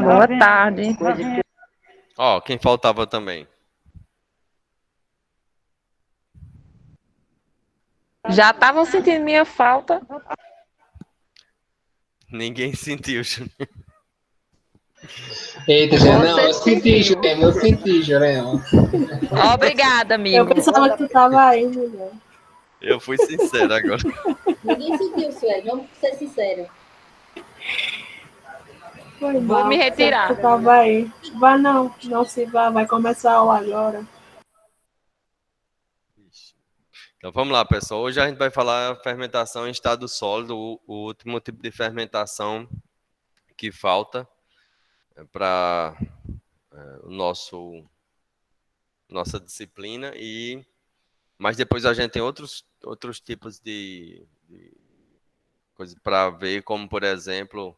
Boa tarde. Ó, quem faltava também? Já estavam sentindo minha falta? Ninguém sentiu. Eita, Jurema, não, eu Você senti, sentiu. Jurema, eu senti, Jurema. Obrigada, Eu amigo. pensava que tu tava aí, mulher. Eu fui sincero agora. Ninguém sentiu, Sueli, vamos ser sinceros. Foi Vou mal, me pensei que retirar. tu tava aí. Vai não, não se vá, vai começar a aula agora. Então vamos lá, pessoal. Hoje a gente vai falar fermentação em estado sólido, o último tipo de fermentação que falta para o nossa disciplina mas depois a gente tem outros tipos de coisas para ver, como por exemplo,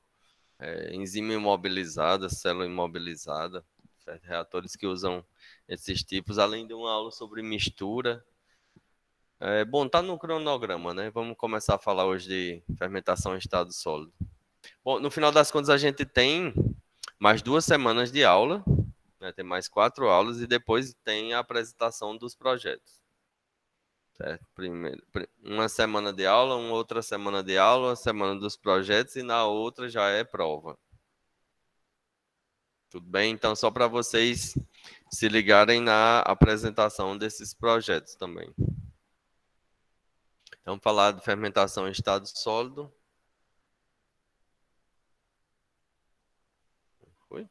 enzima imobilizada, célula imobilizada, certo? Reatores que usam esses tipos, além de uma aula sobre mistura. Bom, tá no cronograma, né? Vamos começar a falar hoje de fermentação em estado sólido. Bom, no final das contas a gente tem mais 2 semanas de aula, né? Tem mais 4 aulas e depois tem a apresentação dos projetos. Certo? Primeiro, uma semana de aula, uma outra semana de aula, uma semana dos projetos e na outra já é prova. Tudo bem? Então, só para vocês se ligarem na apresentação desses projetos também. Então, falar de fermentação em estado sólido. Foi?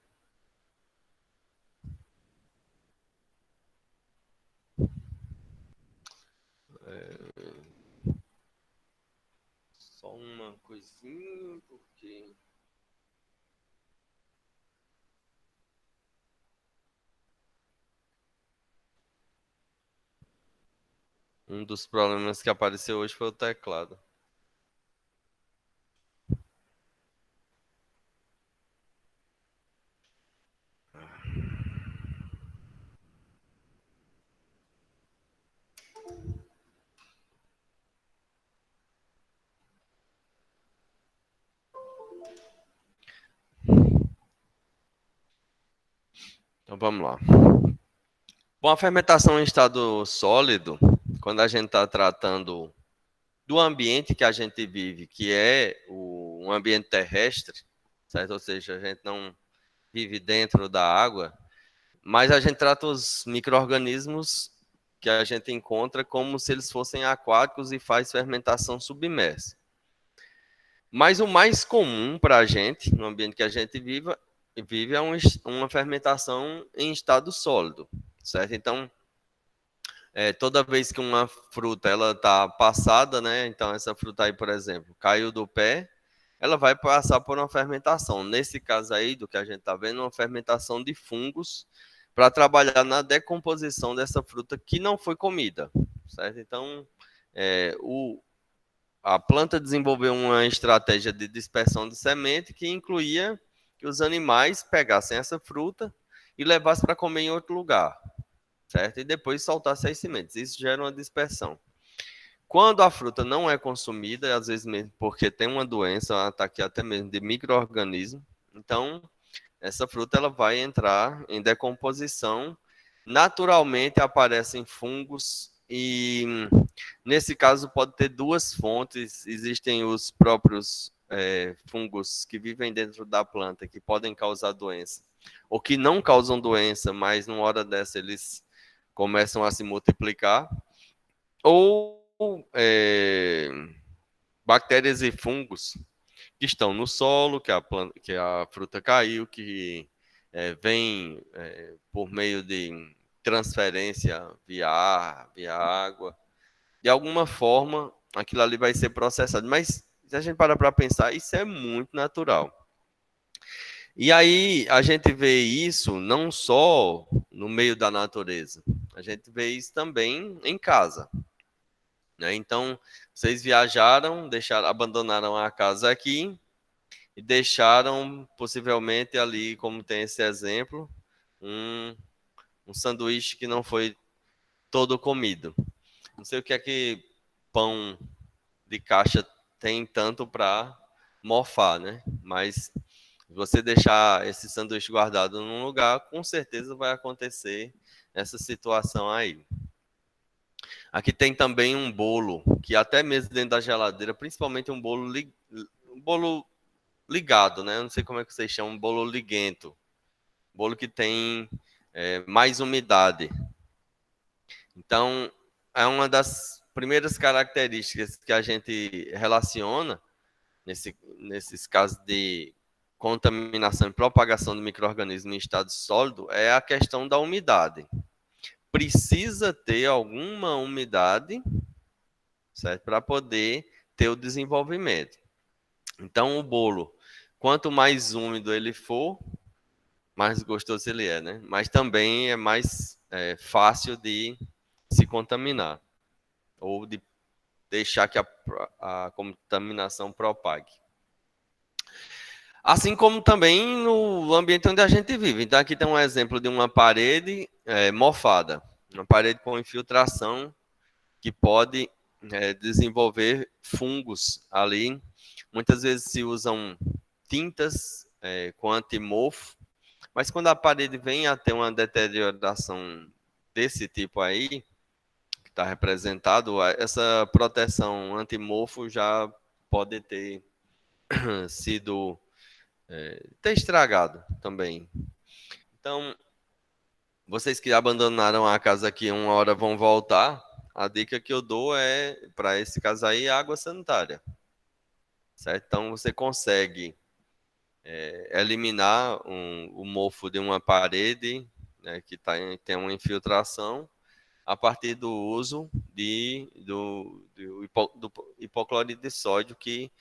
Só uma coisinha, porque... Um dos problemas que apareceu hoje foi o teclado. Então vamos lá. Bom, a fermentação em estado sólido, quando a gente está tratando do ambiente que a gente vive, que é um ambiente terrestre, certo? Ou seja, a gente não vive dentro da água, mas a gente trata os micro-organismos que a gente encontra como se eles fossem aquáticos e faz fermentação submersa. Mas o mais comum para a gente, no ambiente que a gente vive é uma fermentação em estado sólido, certo? Então, toda vez que uma fruta ela está passada, né? Então, essa fruta aí, por exemplo, caiu do pé, ela vai passar por uma fermentação. Nesse caso aí, do que a gente está vendo, uma fermentação de fungos para trabalhar na decomposição dessa fruta que não foi comida, certo? Então, a planta desenvolveu uma estratégia de dispersão de semente que incluía que os animais pegassem essa fruta e levassem para comer em outro lugar, certo? E depois soltassem as sementes. Isso gera uma dispersão. Quando a fruta não é consumida, às vezes mesmo porque tem uma doença, um ataque até mesmo de micro-organismo, então essa fruta ela vai entrar em decomposição. Naturalmente aparecem fungos e nesse caso pode ter duas fontes. Existem os próprios fungos que vivem dentro da planta que podem causar doença ou que não causam doença, mas numa hora dessa eles começam a se multiplicar, ou bactérias e fungos que estão no solo, que a fruta caiu, que vem por meio de transferência via ar, via água. De alguma forma, aquilo ali vai ser processado. Mas, se a gente parar para pensar, isso é muito natural. E aí, a gente vê isso não só no meio da natureza, a gente vê isso também em casa. Né? Então, vocês viajaram, abandonaram a casa aqui e deixaram, possivelmente, ali, como tem esse exemplo, um sanduíche que não foi todo comido. Não sei o que é que pão de caixa tem tanto para mofar, né? Mas Se você deixar esse sanduíche guardado num lugar, com certeza vai acontecer essa situação aí. Aqui tem também um bolo, que até mesmo dentro da geladeira, principalmente um bolo ligado, né? Eu não sei como é que vocês chamam, um bolo liguento. Bolo que tem mais umidade. Então, é uma das primeiras características que a gente relaciona nesses casos de contaminação e propagação do micro-organismo em estado sólido é a questão da umidade. Precisa ter alguma umidade, certo? Para poder ter o desenvolvimento. Então, o bolo, quanto mais úmido ele for, mais gostoso ele é, né? Mas também é mais fácil de se contaminar ou de deixar que a contaminação propague. Assim como também no ambiente onde a gente vive. Então, aqui tem um exemplo de uma parede mofada, uma parede com infiltração que pode desenvolver fungos ali. Muitas vezes se usam tintas com antimofo, mas quando a parede vem a ter uma deterioração desse tipo aí, que está representado, essa proteção antimofo já pode ter sido ter estragado também. Então, vocês que abandonaram a casa aqui uma hora vão voltar, a dica que eu dou é, para esse caso aí, água sanitária. Certo? Então, você consegue eliminar o mofo de uma parede, né, que tem uma infiltração, a partir do uso do hipoclorito de sódio, que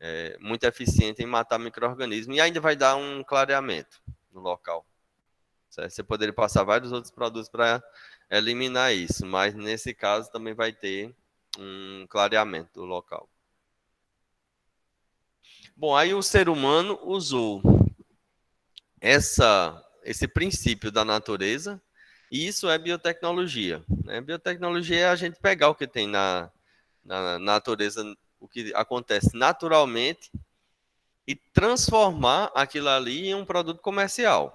é muito eficiente em matar micro-organismos, e ainda vai dar um clareamento no local. Certo? Você poderia passar vários outros produtos para eliminar isso, mas nesse caso também vai ter um clareamento do local. Bom, aí o ser humano usou esse princípio da natureza, e isso é biotecnologia. Né? Biotecnologia é a gente pegar o que tem na natureza, o que acontece naturalmente, e transformar aquilo ali em um produto comercial.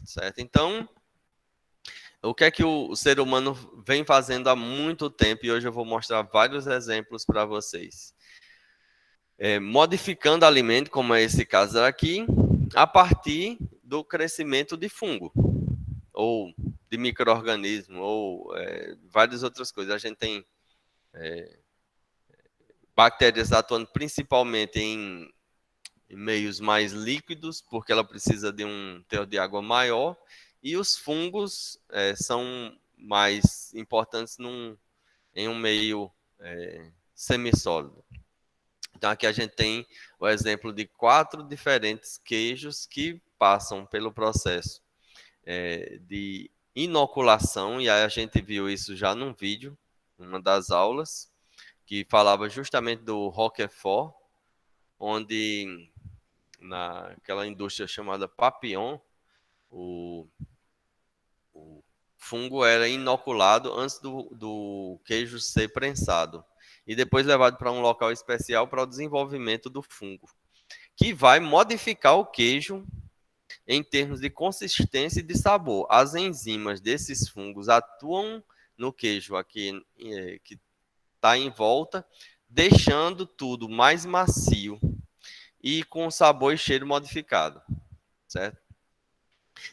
Certo? Então, o que é que o ser humano vem fazendo há muito tempo, e hoje eu vou mostrar vários exemplos para vocês. Modificando alimento, como é esse caso aqui, a partir do crescimento de fungo, ou de micro-organismo, ou várias outras coisas. A gente tem bactérias atuando principalmente em meios mais líquidos, porque ela precisa de um teor de água maior, e os fungos são mais importantes em um meio semissólido. Então, aqui a gente tem o exemplo de 4 diferentes queijos que passam pelo processo de inoculação, e aí a gente viu isso já num vídeo, numa das aulas, que falava justamente do Roquefort, onde naquela indústria chamada Papillon, o fungo era inoculado antes do queijo ser prensado e depois levado para um local especial para o desenvolvimento do fungo, que vai modificar o queijo em termos de consistência e de sabor. As enzimas desses fungos atuam no queijo aqui que está em volta, deixando tudo mais macio e com sabor e cheiro modificado, certo?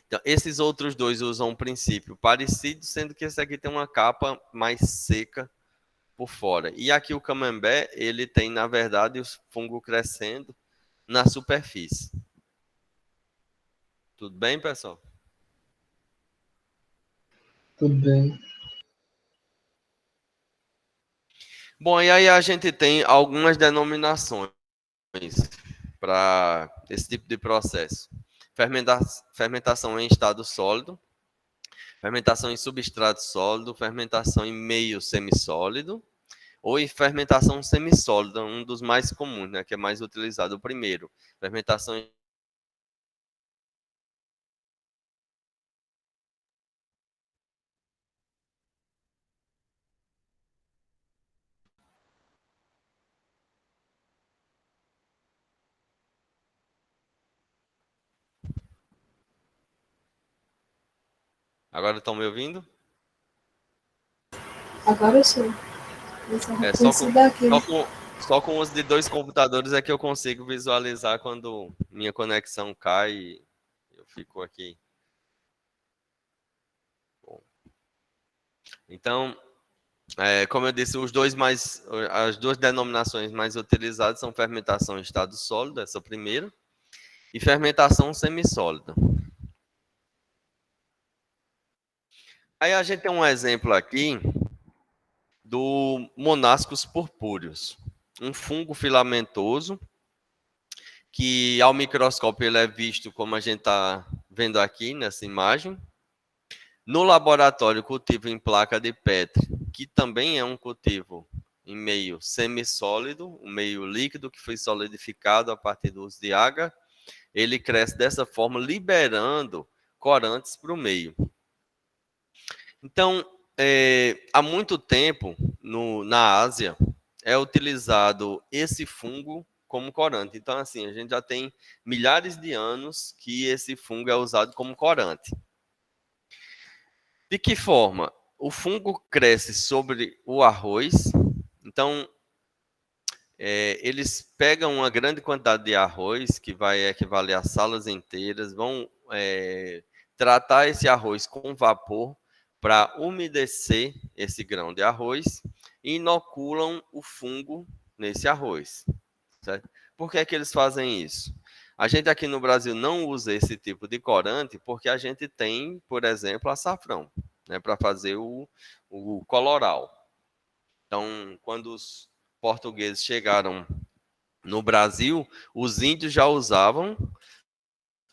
Então, esses outros dois usam um princípio parecido, sendo que esse aqui tem uma capa mais seca por fora. E aqui o camembert, ele tem, na verdade, o fungo crescendo na superfície. Tudo bem, pessoal? Tudo bem. Bom, e aí a gente tem algumas denominações para esse tipo de processo. Fermentação em estado sólido, fermentação em substrato sólido, fermentação em meio semissólido, ou em fermentação semissólida, um dos mais comuns, né, que é mais utilizado. O primeiro, fermentação em Agora estão me ouvindo? Agora sim. É, Esse daqui. só com o uso de 2 computadores é que eu consigo visualizar quando minha conexão cai e eu fico aqui. Bom. Então, como eu disse, as duas denominações mais utilizadas são fermentação em estado sólido, essa primeira, e fermentação semissólida. Aí a gente tem um exemplo aqui do Monascus purpúreos, um fungo filamentoso que ao microscópio ele é visto como a gente está vendo aqui nessa imagem. No laboratório, cultivo em placa de Petri, que também é um cultivo em meio semissólido, um meio líquido que foi solidificado a partir do uso de água. Ele cresce dessa forma, liberando corantes para o meio. Então, há muito tempo, na Ásia, é utilizado esse fungo como corante. Então, assim, a gente já tem milhares de anos que esse fungo é usado como corante. De que forma? O fungo cresce sobre o arroz, então eles pegam uma grande quantidade de arroz, que vai equivaler a salas inteiras, vão tratar esse arroz com vapor para umedecer esse grão de arroz e inoculam o fungo nesse arroz. Certo? Por que é que eles fazem isso? A gente aqui no Brasil não usa esse tipo de corante porque a gente tem, por exemplo, açafrão, né, para fazer o coloral. Então, quando os portugueses chegaram no Brasil, os índios já usavam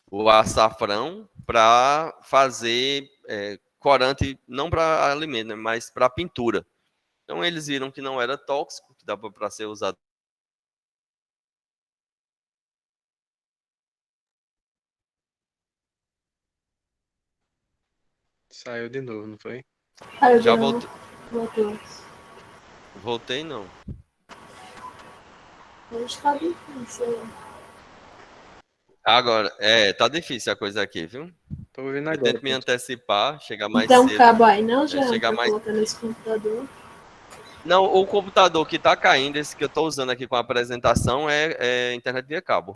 o açafrão para fazer corante, não para alimento, né, mas para pintura. Então, eles viram que não era tóxico, que dava para ser usado. Saiu de novo, não foi? Aí, Já Bruno, voltou. voltei, não. Hoje tá difícil. Agora, tá difícil a coisa aqui, viu? Tô ouvindo Eu agora. tento me antecipar, chegar mais Então, cedo. cabo aí não, já chegar pra mais... colocar nesse computador. Não, o computador que está caindo, esse que eu estou usando aqui com a apresentação, é internet via cabo.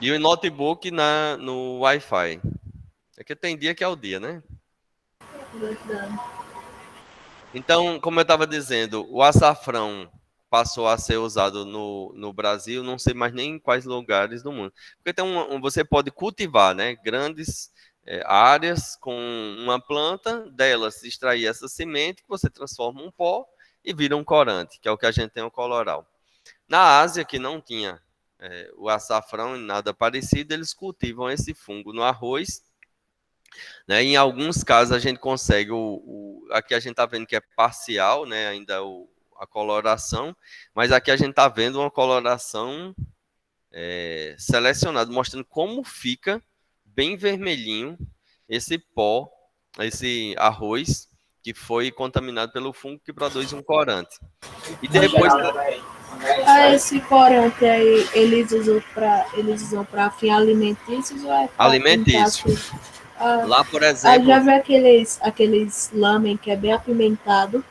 E o notebook no Wi-Fi. É que tem dia que é o dia, né? Verdade. Então, como eu estava dizendo, o açafrão passou a ser usado no Brasil, não sei mais nem em quais lugares do mundo. Porque você pode cultivar, né, grandes áreas com uma planta, delas extrair essa semente, que você transforma em um pó e vira um corante, que é o que a gente tem o coloral. Na Ásia, que não tinha o açafrão e nada parecido, eles cultivam esse fungo no arroz, né? Em alguns casos a gente consegue aqui a gente está vendo que é parcial, né? Ainda a coloração, mas aqui a gente está vendo uma coloração selecionada, mostrando como fica bem vermelhinho esse pó, esse arroz que foi contaminado pelo fungo que produz um corante. E depois Esse corante aí, eles usam para fim alimentícios ou é para alimentício. Lá, por já exemplo, vi aqueles lamen que é bem apimentado.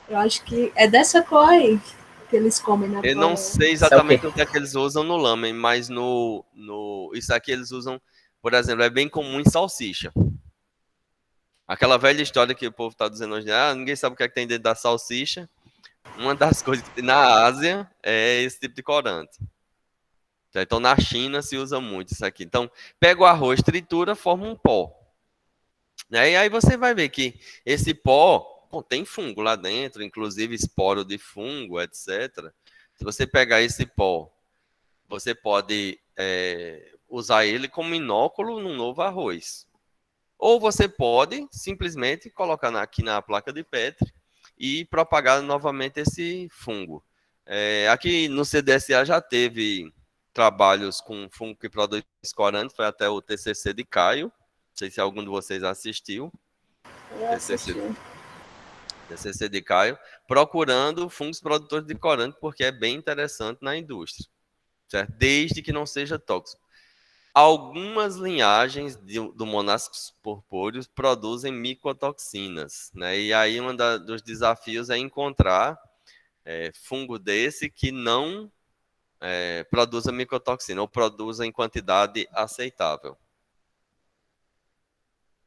Eu acho que é dessa cor aí que eles comem na eu não Coreia. sei exatamente o que é que eles usam no lamen, mas isso aqui eles usam, por exemplo, é bem comum em salsicha. Aquela velha história que o povo está dizendo hoje, ninguém sabe o que é que tem dentro da salsicha. Uma das coisas que tem na Ásia é esse tipo de corante. Então, na China se usa muito isso aqui. Então, pega o arroz, tritura, forma um pó. Né? E aí você vai ver que esse pó tem fungo lá dentro, inclusive esporo de fungo, etc. Se você pegar esse pó, você pode usar ele como inóculo num novo arroz. Ou você pode simplesmente colocar aqui na placa de Petri e propagar novamente esse fungo. Aqui no CDSA já teve trabalhos com fungo que produz corante, foi até o TCC de Caio. Não sei se algum de vocês assistiu. TCC de Caio, procurando fungos produtores de corante, porque é bem interessante na indústria, certo? Desde que não seja tóxico. algumas linhagens do Monascus purpúreos produzem micotoxinas, né? E aí dos desafios é encontrar fungo desse que não produza micotoxina ou produza em quantidade aceitável.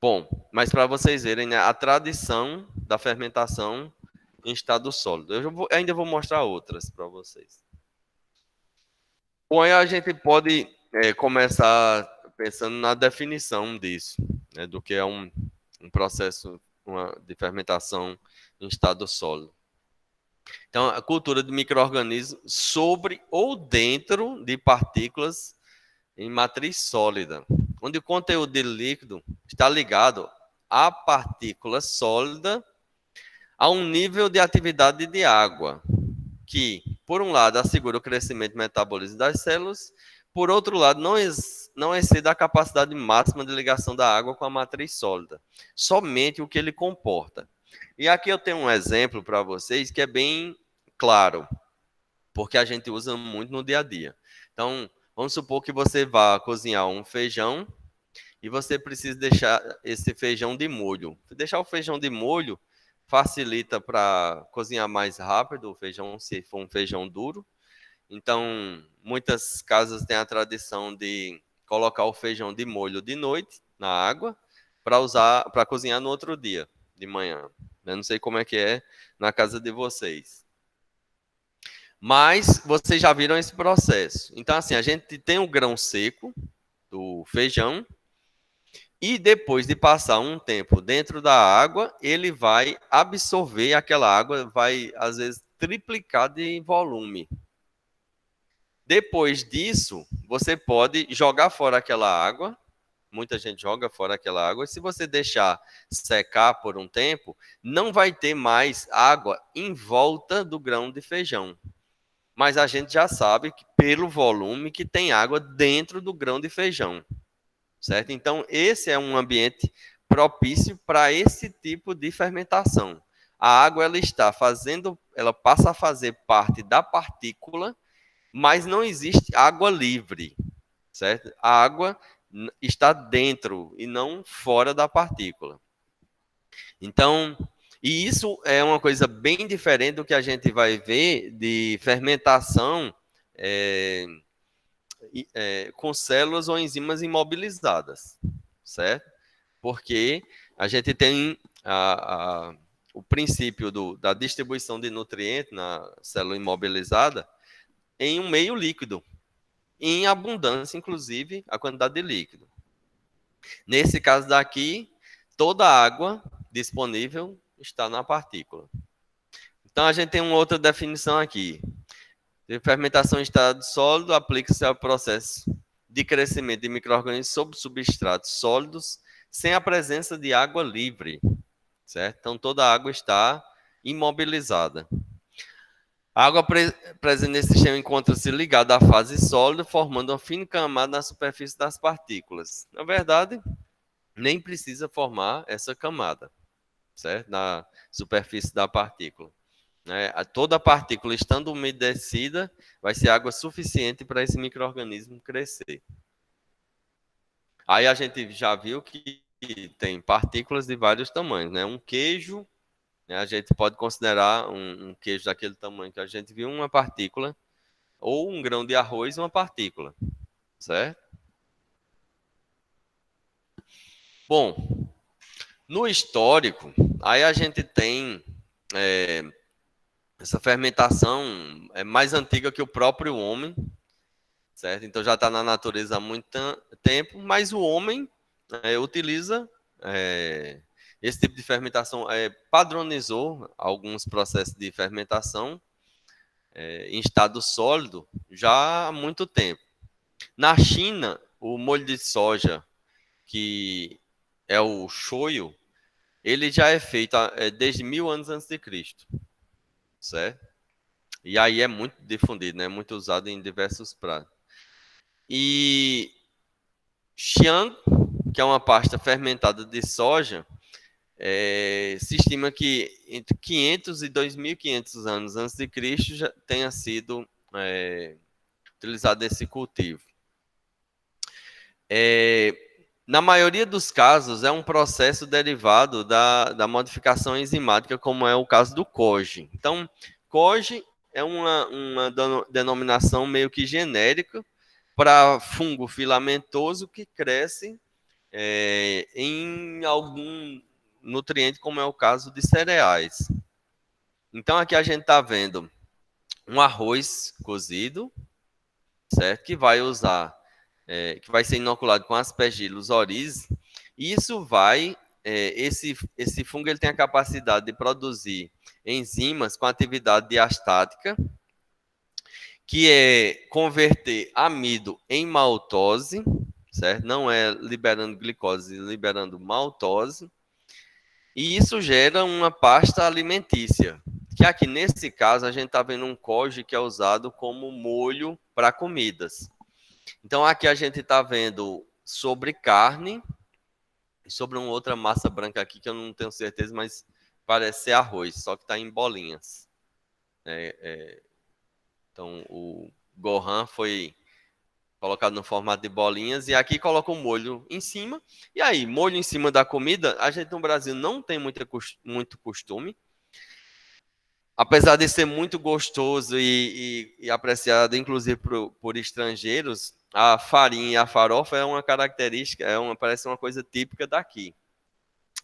Bom, mas para vocês verem, né, a tradição da fermentação em estado sólido. Eu ainda vou mostrar outras para vocês. Bom, aí a gente pode começar pensando na definição disso, né, do que é um processo de fermentação em estado sólido. Então, a cultura de micro-organismos sobre ou dentro de partículas em matriz sólida, onde o conteúdo de líquido está ligado à partícula sólida a um nível de atividade de água, que, por um lado, assegura o crescimento e metabolismo das células, por outro lado, não excede a capacidade máxima de ligação da água com a matriz sólida, somente o que ele comporta. E aqui eu tenho um exemplo para vocês que é bem claro, porque a gente usa muito no dia a dia. Então, vamos supor que você vá cozinhar um feijão e você precisa deixar esse feijão de molho. Deixar o feijão de molho facilita para cozinhar mais rápido o feijão, se for um feijão duro. Então, muitas casas têm a tradição de colocar o feijão de molho de noite na água para cozinhar no outro dia, de manhã. Eu não sei como é que é na casa de vocês. Mas vocês já viram esse processo. Então, assim, a gente tem o grão seco do feijão e depois de passar um tempo dentro da água, ele vai absorver aquela água, vai, às vezes, triplicar de volume. Depois disso, você pode jogar fora aquela água. Muita gente joga fora aquela água. E se você deixar secar por um tempo, não vai ter mais água em volta do grão de feijão. Mas a gente já sabe que, pelo volume, que tem água dentro do grão de feijão, certo? Então, esse é um ambiente propício para esse tipo de fermentação. A água ela passa a fazer parte da partícula, mas não existe água livre, certo? A água está dentro e não fora da partícula. Então, e isso é uma coisa bem diferente do que a gente vai ver de fermentação com células ou enzimas imobilizadas, certo? Porque a gente tem o princípio da distribuição de nutrientes na célula imobilizada em um meio líquido, em abundância, inclusive, a quantidade de líquido. Nesse caso daqui, toda a água disponível está na partícula. Então, a gente tem uma outra definição aqui. De fermentação em estado sólido aplica-se ao processo de crescimento de micro-organismos sob substratos sólidos, sem a presença de água livre, certo? Então, toda a água está imobilizada. A água presente nesse sistema encontra-se ligada à fase sólida, formando uma fina camada na superfície das partículas. Na verdade, nem precisa formar essa camada, certo? Na superfície da partícula. Toda a partícula estando umedecida, vai ser água suficiente para esse micro-organismo crescer. Aí a gente já viu que tem partículas de vários tamanhos, né? Um queijo, né? A gente pode considerar um queijo daquele tamanho que a gente viu uma partícula, ou um grão de arroz uma partícula, certo? Bom, no histórico, aí a gente tem essa fermentação é mais antiga que o próprio homem, certo? Então já está na natureza há muito tempo, mas o homem utiliza esse tipo de fermentação, padronizou alguns processos de fermentação em estado sólido já há muito tempo. Na China, o molho de soja, que é o shoyu, ele já é feito desde 1000 anos antes de Cristo. Certo? E aí é muito difundido, né? Muito usado em diversos pratos. E xiang, que é uma pasta fermentada de soja, se estima que entre 500 e 2.500 anos antes de Cristo já tenha sido utilizado esse cultivo. Na maioria dos casos, é um processo derivado da modificação enzimática, como é o caso do COGE. Então, COGE é uma denominação meio que genérica para fungo filamentoso que cresce em algum nutriente, como é o caso de cereais. Então, aqui a gente está vendo um arroz cozido, certo? Que vai ser inoculado com Aspergillus oryz. E isso esse fungo ele tem a capacidade de produzir enzimas com atividade diastática, que é converter amido em maltose, certo? Não é liberando glicose, liberando maltose. E isso gera uma pasta alimentícia, que aqui nesse caso a gente está vendo um COGE que é usado como molho para comidas. Então aqui a gente está vendo sobre carne, sobre uma outra massa branca aqui que eu não tenho certeza, mas parece ser arroz, só que está em bolinhas. Então o Gohan foi colocado no formato de bolinhas, e aqui coloca o molho em cima. E aí, molho em cima da comida, a gente no Brasil não tem muito costume. Apesar de ser muito gostoso e apreciado, inclusive, por estrangeiros, a farinha e a farofa é uma característica, parece uma coisa típica daqui.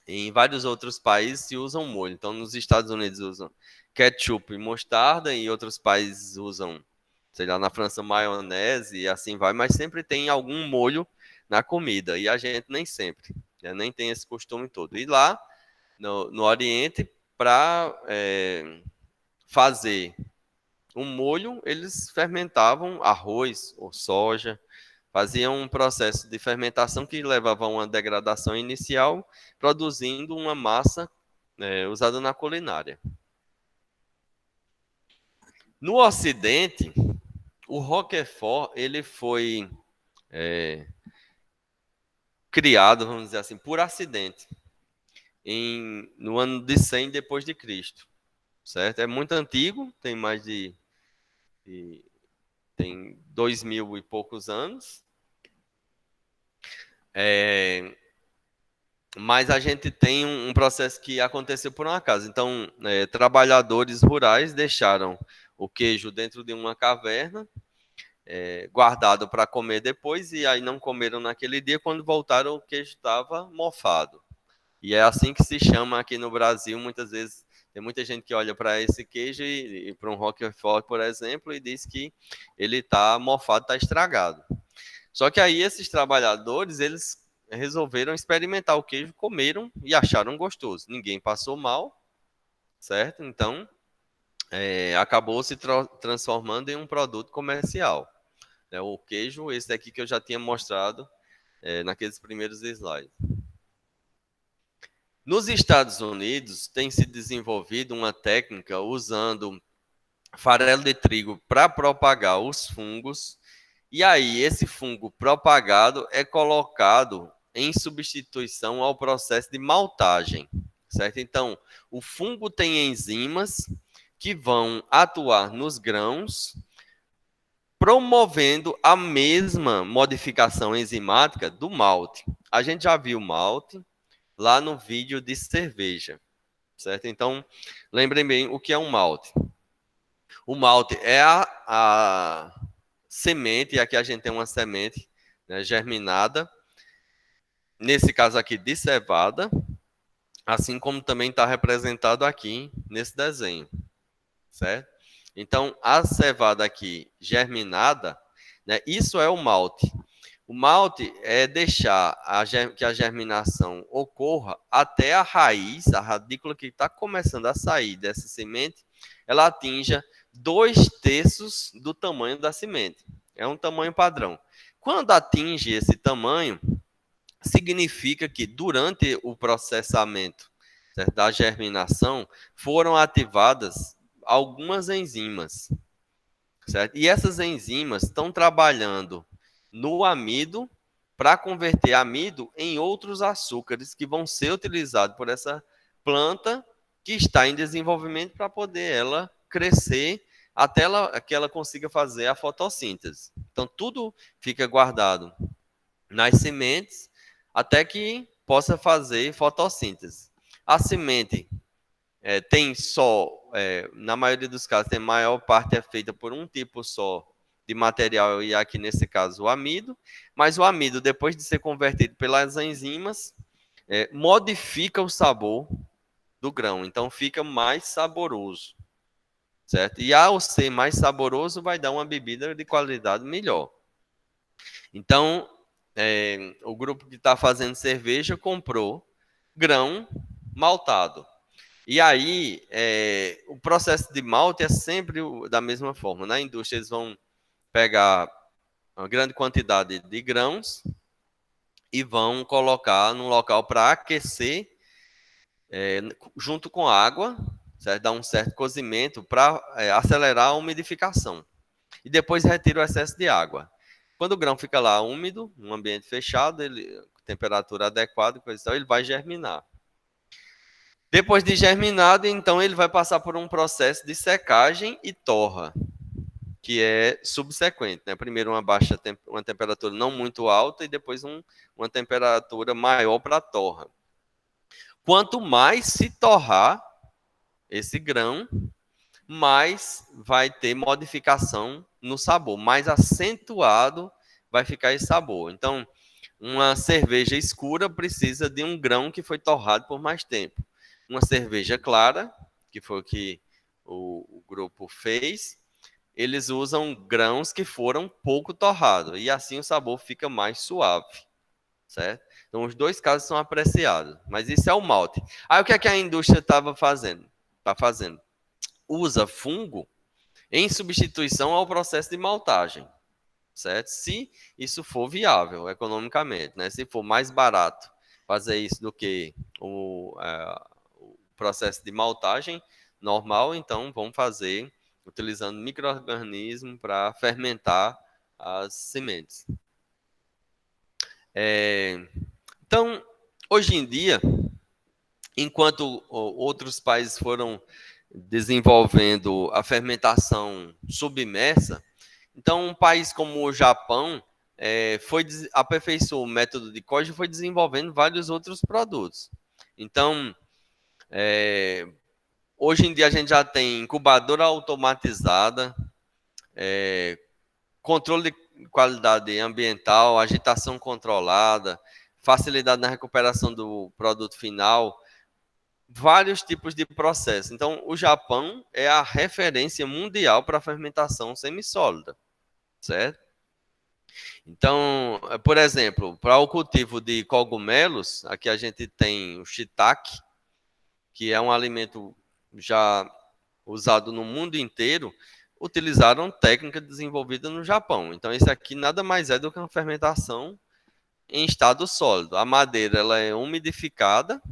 Em vários outros países se usam molho. Então, nos Estados Unidos usam ketchup e mostarda, e em outros países usam, sei lá, na França, maionese e assim vai, mas sempre tem algum molho na comida, e a gente nem sempre, nem tem esse costume todo. E lá, no Oriente, para fazer um molho, eles fermentavam arroz ou soja, faziam um processo de fermentação que levava a uma degradação inicial, produzindo uma massa usada na culinária. No Ocidente, o Roquefort ele foi criado, vamos dizer assim, por acidente, no ano de 100 depois de Cristo, certo? É muito antigo, tem mais tem 2000 e poucos anos. Mas a gente tem um processo que aconteceu por um acaso. Então, trabalhadores rurais deixaram o queijo dentro de uma caverna, guardado para comer depois, e aí não comeram naquele dia. Quando voltaram, o queijo estava mofado. E é assim que se chama aqui no Brasil. Muitas vezes tem muita gente que olha para esse queijo e para um Roquefort, por exemplo, e diz que ele está mofado, está estragado. Só que aí esses trabalhadores, eles resolveram experimentar o queijo, comeram e acharam gostoso. Ninguém passou mal, certo? Então, acabou se transformando em um produto comercial. O queijo, esse daqui que eu já tinha mostrado naqueles primeiros slides. Nos Estados Unidos, tem se desenvolvido uma técnica usando farelo de trigo para propagar os fungos. E aí, esse fungo propagado é colocado em substituição ao processo de maltagem, certo? Então, o fungo tem enzimas que vão atuar nos grãos, promovendo a mesma modificação enzimática do malte. A gente já viu malte lá no vídeo de cerveja, certo? Então, lembrem bem o que é um malte. O malte é a semente, e aqui a gente tem uma semente germinada, nesse caso aqui de cevada, assim como também está representado aqui nesse desenho, certo? Então, a cevada aqui germinada, isso é o malte. O malte é deixar que a germinação ocorra até a raiz, a radícula que está começando a sair dessa semente, ela atinja 2/3 do tamanho da semente. É um tamanho padrão. Quando atinge esse tamanho, significa que durante o processamento, certo, da germinação, foram ativadas algumas enzimas, certo? E essas enzimas estão trabalhando no amido para converter amido em outros açúcares que vão ser utilizados por essa planta que está em desenvolvimento para poder ela crescer até que ela consiga fazer a fotossíntese. Então, tudo fica guardado nas sementes até que possa fazer fotossíntese. A semente tem só, na maioria dos casos, a maior parte é feita por um tipo só de material, e aqui nesse caso o amido, mas o amido, depois de ser convertido pelas enzimas, modifica o sabor do grão, então fica mais saboroso, certo? E ao ser mais saboroso, vai dar uma bebida de qualidade melhor. Então, o grupo que está fazendo cerveja comprou grão maltado. E aí, o processo de malte é sempre da mesma forma. Na indústria, eles vão pegar uma grande quantidade de grãos e vão colocar num local para aquecer, junto com água, certo? Dar um certo cozimento para acelerar a umidificação. E depois retira o excesso de água. Quando o grão fica lá úmido, num ambiente fechado, temperatura adequada, coisa e tal, ele vai germinar. Depois de germinado, então ele vai passar por um processo de secagem e torra, que é subsequente, né? Primeiro uma temperatura não muito alta e depois uma temperatura maior para a torra. Quanto mais se torrar esse grão, mais vai ter modificação no sabor, mais acentuado vai ficar esse sabor. Então, uma cerveja escura precisa de um grão que foi torrado por mais tempo. Uma cerveja clara, que foi o que o grupo fez, eles usam grãos que foram pouco torrados, e assim o sabor fica mais suave, certo? Então, os dois casos são apreciados, mas isso é o malte. Aí, o que é que a indústria estava fazendo? Está fazendo? Usa fungo em substituição ao processo de maltagem, certo? Se isso for viável economicamente, né? Se for mais barato fazer isso do que o processo de maltagem normal, então vamos fazer utilizando micro-organismos para fermentar as sementes. Então, hoje em dia, enquanto outros países foram desenvolvendo a fermentação submersa, então um país como o Japão aperfeiçoou o método de Koji e foi desenvolvendo vários outros produtos. Então, hoje em dia a gente já tem incubadora automatizada, controle de qualidade ambiental, agitação controlada, facilidade na recuperação do produto final, vários tipos de processo. Então, o Japão é a referência mundial para a fermentação semissólida, certo? Então, por exemplo, para o cultivo de cogumelos, aqui a gente tem o shiitake, que é um alimento já usado no mundo inteiro, utilizaram técnica desenvolvida no Japão. Então, isso aqui nada mais é do que uma fermentação em estado sólido. A madeira ela é umidificada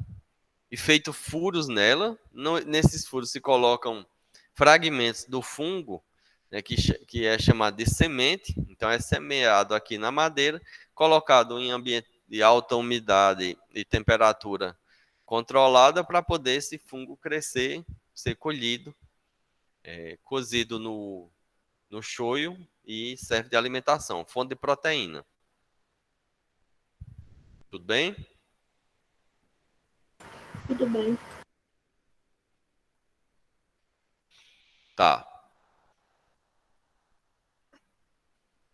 e feito furos nela. Nesses furos se colocam fragmentos do fungo, né, que é chamado de semente. Então, é semeado aqui na madeira, colocado em ambiente de alta umidade e temperatura controlada para poder esse fungo crescer, ser colhido, cozido no shoyu e serve de alimentação, fonte de proteína. Tudo bem? Tudo bem. Tá.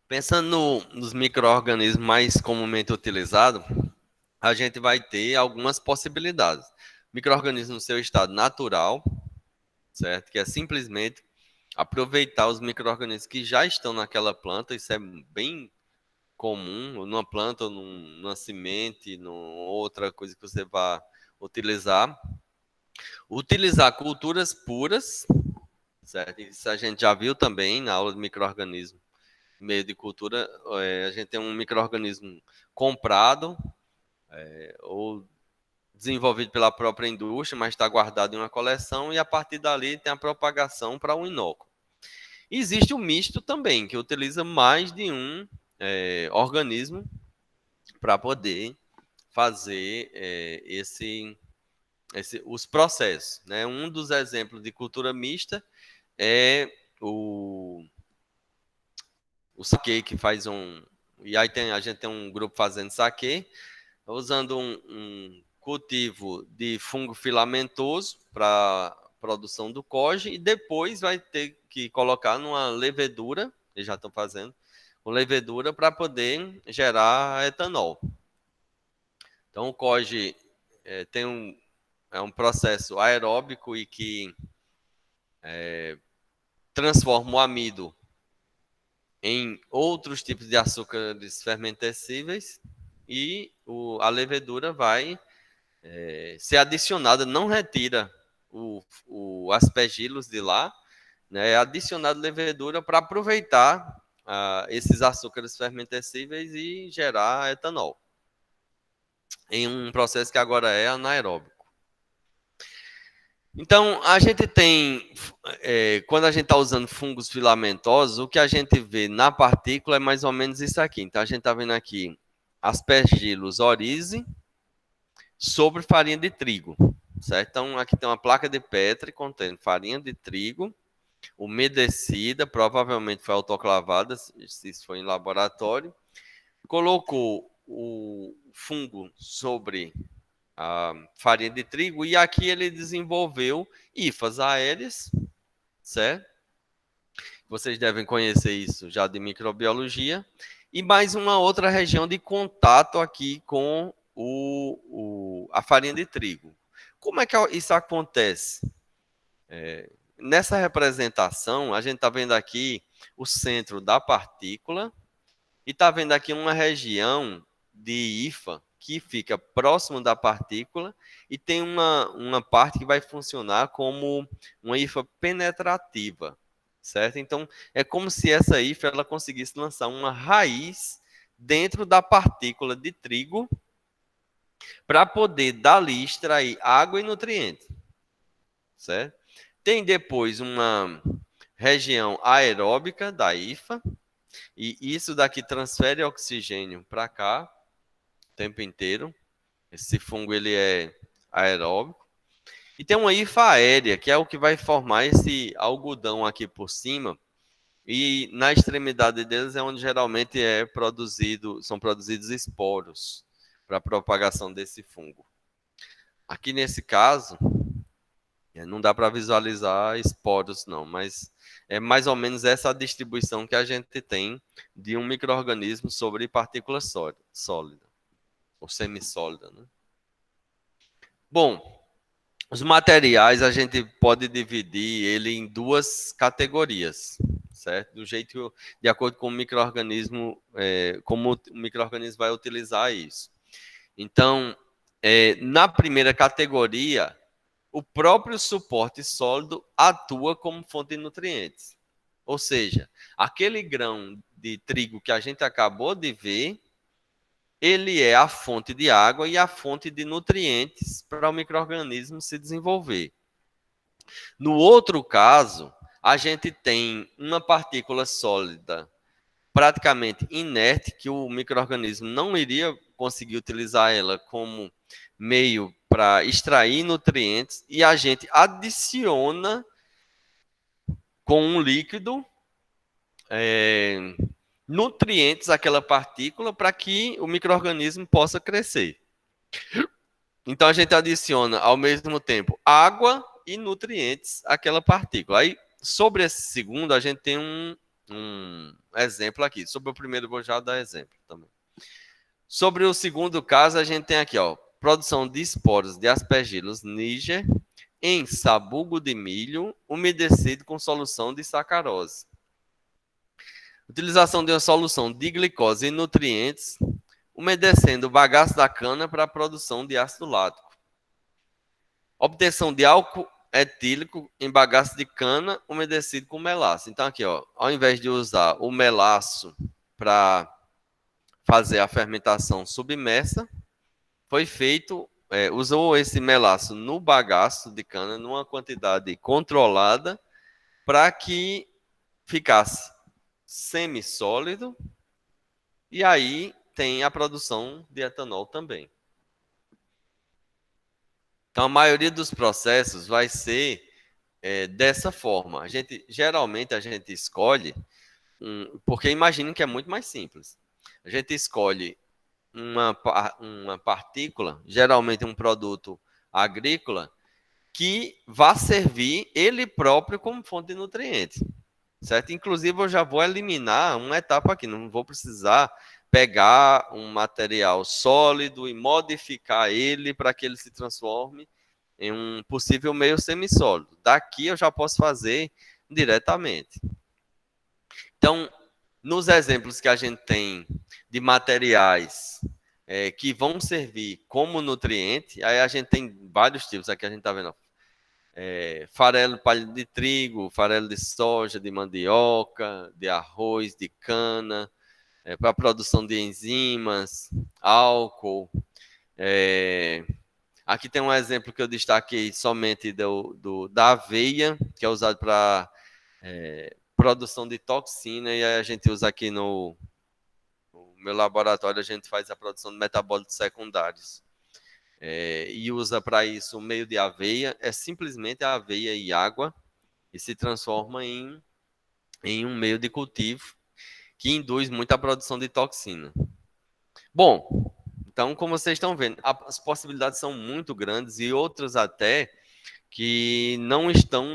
Pensando nos micro-organismos mais comumente utilizados, a gente vai ter algumas possibilidades. Micro-organismo no seu estado natural, certo? Que é simplesmente aproveitar os micro-organismos que já estão naquela planta, isso é bem comum, numa planta, ou numa semente, numa outra coisa que você vai utilizar. Utilizar culturas puras, certo? Isso a gente já viu também na aula de micro-organismo. Meio de cultura, a gente tem um micro-organismo comprado, ou desenvolvido pela própria indústria, mas está guardado em uma coleção, e a partir dali tem a propagação para um inóculo. Existe o misto também, que utiliza mais de um organismo para poder fazer os processos, né? Um dos exemplos de cultura mista é o sake, que faz e aí a gente tem um grupo fazendo saquê, usando um cultivo de fungo filamentoso para produção do coge, e depois vai ter que colocar numa levedura, eles já estão fazendo, uma levedura para poder gerar etanol. Então o coge é um processo aeróbico e que transforma o amido em outros tipos de açúcares fermentescíveis, e a levedura vai ser adicionada, não retira o aspergillus de lá, né, é adicionada levedura para aproveitar esses açúcares fermentescíveis e gerar etanol, em um processo que agora é anaeróbico. Então, a gente tem, quando a gente está usando fungos filamentosos, o que a gente vê na partícula é mais ou menos isso aqui. Então, a gente está vendo aqui Aspergillus oryzae sobre farinha de trigo, certo? Então, aqui tem uma placa de Petri contendo farinha de trigo, umedecida, provavelmente foi autoclavada, se isso foi em laboratório, colocou o fungo sobre a farinha de trigo, e aqui ele desenvolveu hifas aéreas, certo? Vocês devem conhecer isso já de microbiologia, e mais uma outra região de contato aqui com a farinha de trigo. Como é que isso acontece? Nessa representação, a gente está vendo aqui o centro da partícula, e está vendo aqui uma região de hifa que fica próximo da partícula, e tem uma parte que vai funcionar como uma hifa penetrativa, certo? Então, é como se essa hifa ela conseguisse lançar uma raiz dentro da partícula de trigo para poder dali extrair água e nutrientes, certo? Tem depois uma região aeróbica da hifa, e isso daqui transfere oxigênio para cá o tempo inteiro. Esse fungo ele é aeróbico. E tem uma hifa aérea, que é o que vai formar esse algodão aqui por cima. E na extremidade deles é onde geralmente são produzidos esporos para a propagação desse fungo. Aqui nesse caso, não dá para visualizar esporos não, mas é mais ou menos essa a distribuição que a gente tem de um micro-organismo sobre partícula sólida, ou semissólida, né? Bom, os materiais a gente pode dividir ele em duas categorias, certo? De acordo com o micro-organismo, como o micro-organismo vai utilizar isso. Então, na primeira categoria, o próprio suporte sólido atua como fonte de nutrientes. Ou seja, aquele grão de trigo que a gente acabou de ver, ele é a fonte de água e a fonte de nutrientes para o micro-organismo se desenvolver. No outro caso, a gente tem uma partícula sólida praticamente inerte, que o micro-organismo não iria conseguir utilizar ela como meio para extrair nutrientes, e a gente adiciona com um líquido nutrientes àquela partícula para que o micro-organismo possa crescer. Então a gente adiciona ao mesmo tempo água e nutrientes àquela partícula. Aí, sobre esse segundo, a gente tem um exemplo aqui. Sobre o primeiro, eu vou já dar exemplo também. Sobre o segundo caso, a gente tem aqui, ó, produção de esporos de Aspergillus niger em sabugo de milho umedecido com solução de sacarose. Utilização de uma solução de glicose e nutrientes, umedecendo o bagaço da cana para a produção de ácido lático. Obtenção de álcool etílico em bagaço de cana umedecido com melaço. Então aqui, ó, ao invés de usar o melaço para fazer a fermentação submersa, foi feito, usou esse melaço no bagaço de cana numa quantidade controlada para que ficasse semissólido, e aí tem a produção de etanol também. Então, a maioria dos processos vai ser dessa forma. Geralmente a gente escolhe, porque imaginem que é muito mais simples. A gente escolhe uma partícula, geralmente um produto agrícola, que vá servir ele próprio como fonte de nutrientes, certo? Inclusive, eu já vou eliminar uma etapa aqui, não vou precisar pegar um material sólido e modificar ele para que ele se transforme em um possível meio semissólido. Daqui eu já posso fazer diretamente. Então, nos exemplos que a gente tem de materiais que vão servir como nutriente, aí a gente tem vários tipos, aqui a gente está vendo farelo palha de trigo, farelo de soja, de mandioca, de arroz, de cana, para a produção de enzimas, álcool. Aqui tem um exemplo que eu destaquei somente da aveia, que é usado para produção de toxina, e aí a gente usa aqui no meu laboratório, a gente faz a produção de metabólitos secundários. E usa para isso o meio de aveia, é simplesmente a aveia e água, e se transforma em um meio de cultivo que induz muito a produção de toxina. Bom, então, como vocês estão vendo, as possibilidades são muito grandes e outras até que não estão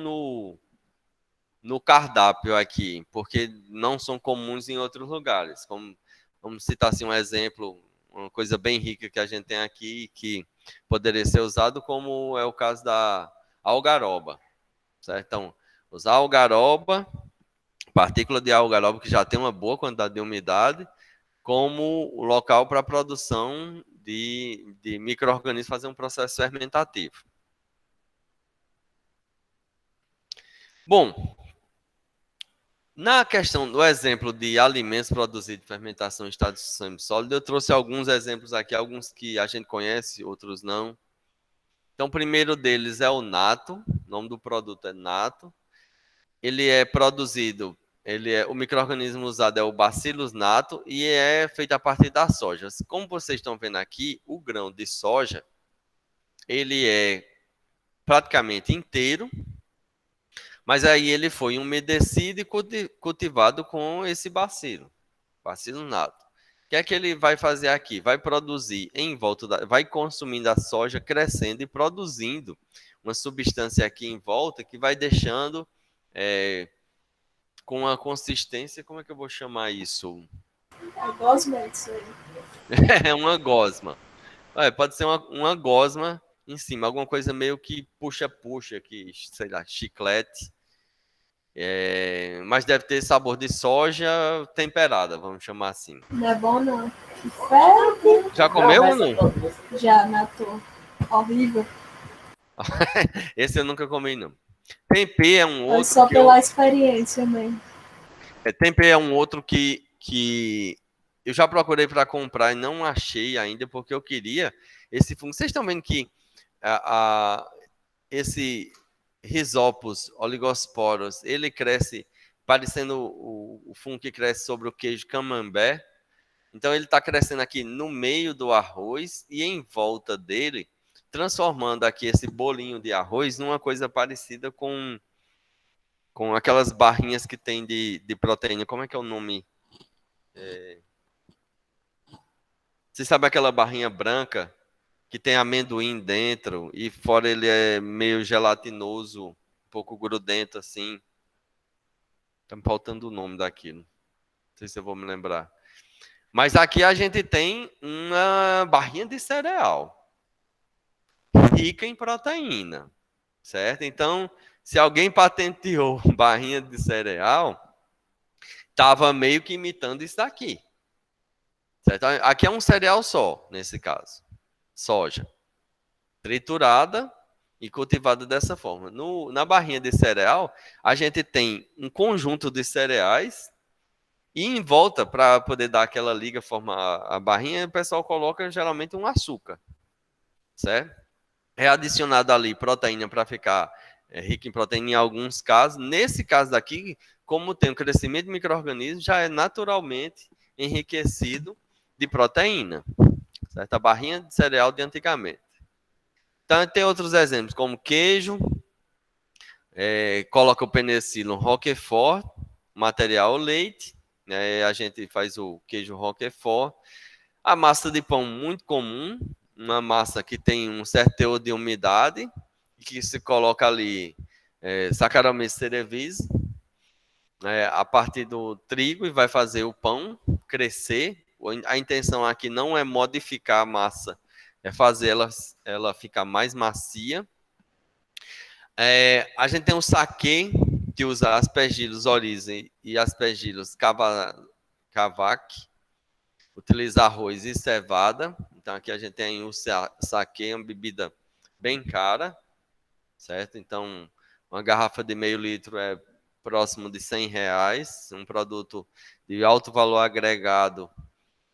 no cardápio aqui, porque não são comuns em outros lugares. Vamos citar assim, um exemplo, uma coisa bem rica que a gente tem aqui, que poderia ser usado, como é o caso da algaroba. Certo? Então, usar algaroba, partícula de algaroba que já tem uma boa quantidade de umidade, como o local para a produção de micro-organismos, fazer um processo fermentativo. Bom, na questão do exemplo de alimentos produzidos de fermentação em estado semissólido, eu trouxe alguns exemplos aqui, alguns que a gente conhece, outros não. Então, o primeiro deles é o nato, o nome do produto é nato. Ele é produzido, o micro-organismo usado é o Bacillus nato e é feito a partir da soja. Como vocês estão vendo aqui, o grão de soja, ele é praticamente inteiro, mas aí ele foi umedecido e cultivado com esse bacilo nato. O que é que ele vai fazer aqui? Vai produzir em volta, vai consumindo a soja, crescendo e produzindo uma substância aqui em volta que vai deixando com a consistência, como é que eu vou chamar isso? É gosma isso aí. É uma gosma. Pode ser uma gosma em cima, alguma coisa meio que puxa, que, sei lá, chiclete. Mas deve ter sabor de soja temperada, vamos chamar assim. Não é bom, não. Que febre. Já comeu ou não? Já, nato. Horrível. Esse eu nunca comi, não. Tempê é um outro. Só pela experiência mesmo. Tempê é um outro que eu já procurei para comprar e não achei ainda, porque eu queria esse fungo. Vocês estão vendo que esse Rhizopus oligosporos, ele cresce parecendo o fungo que cresce sobre o queijo camembert. Então ele está crescendo aqui no meio do arroz e em volta dele, transformando aqui esse bolinho de arroz numa coisa parecida com aquelas barrinhas que tem de proteína. Como é que é o nome? Você sabe aquela barrinha branca que tem amendoim dentro e fora ele é meio gelatinoso, um pouco grudento assim. Tá me faltando o nome daquilo. Não sei se eu vou me lembrar. Mas aqui a gente tem uma barrinha de cereal rica em proteína, certo? Então, se alguém patenteou barrinha de cereal, estava meio que imitando isso daqui. Certo? Aqui é um cereal só, nesse caso. Soja. Triturada e cultivada dessa forma. Na barrinha de cereal, a gente tem um conjunto de cereais e em volta, para poder dar aquela liga, formar a barrinha, o pessoal coloca geralmente um açúcar. Certo? É adicionado ali proteína para ficar rico em proteína em alguns casos. Nesse caso daqui, como tem o crescimento de micro-organismos, já é naturalmente enriquecido de proteína. Certo? A barrinha de cereal de antigamente. Então, tem outros exemplos, como queijo, coloca o penicillium roquefort, material leite, né? A gente faz o queijo Roquefort. A massa de pão muito comum, uma massa que tem um certo teor de umidade, que se coloca ali Saccharomyces cerevisiae, a partir do trigo e vai fazer o pão crescer. A intenção aqui não é modificar a massa, é fazer ela ficar mais macia. A gente tem o saquê, que usa aspergillus oryzae e aspergillus cavac, utiliza arroz e cevada. Então aqui a gente tem o saquê, uma bebida bem cara, certo? Então uma garrafa de meio litro é próximo de R$100, um produto de alto valor agregado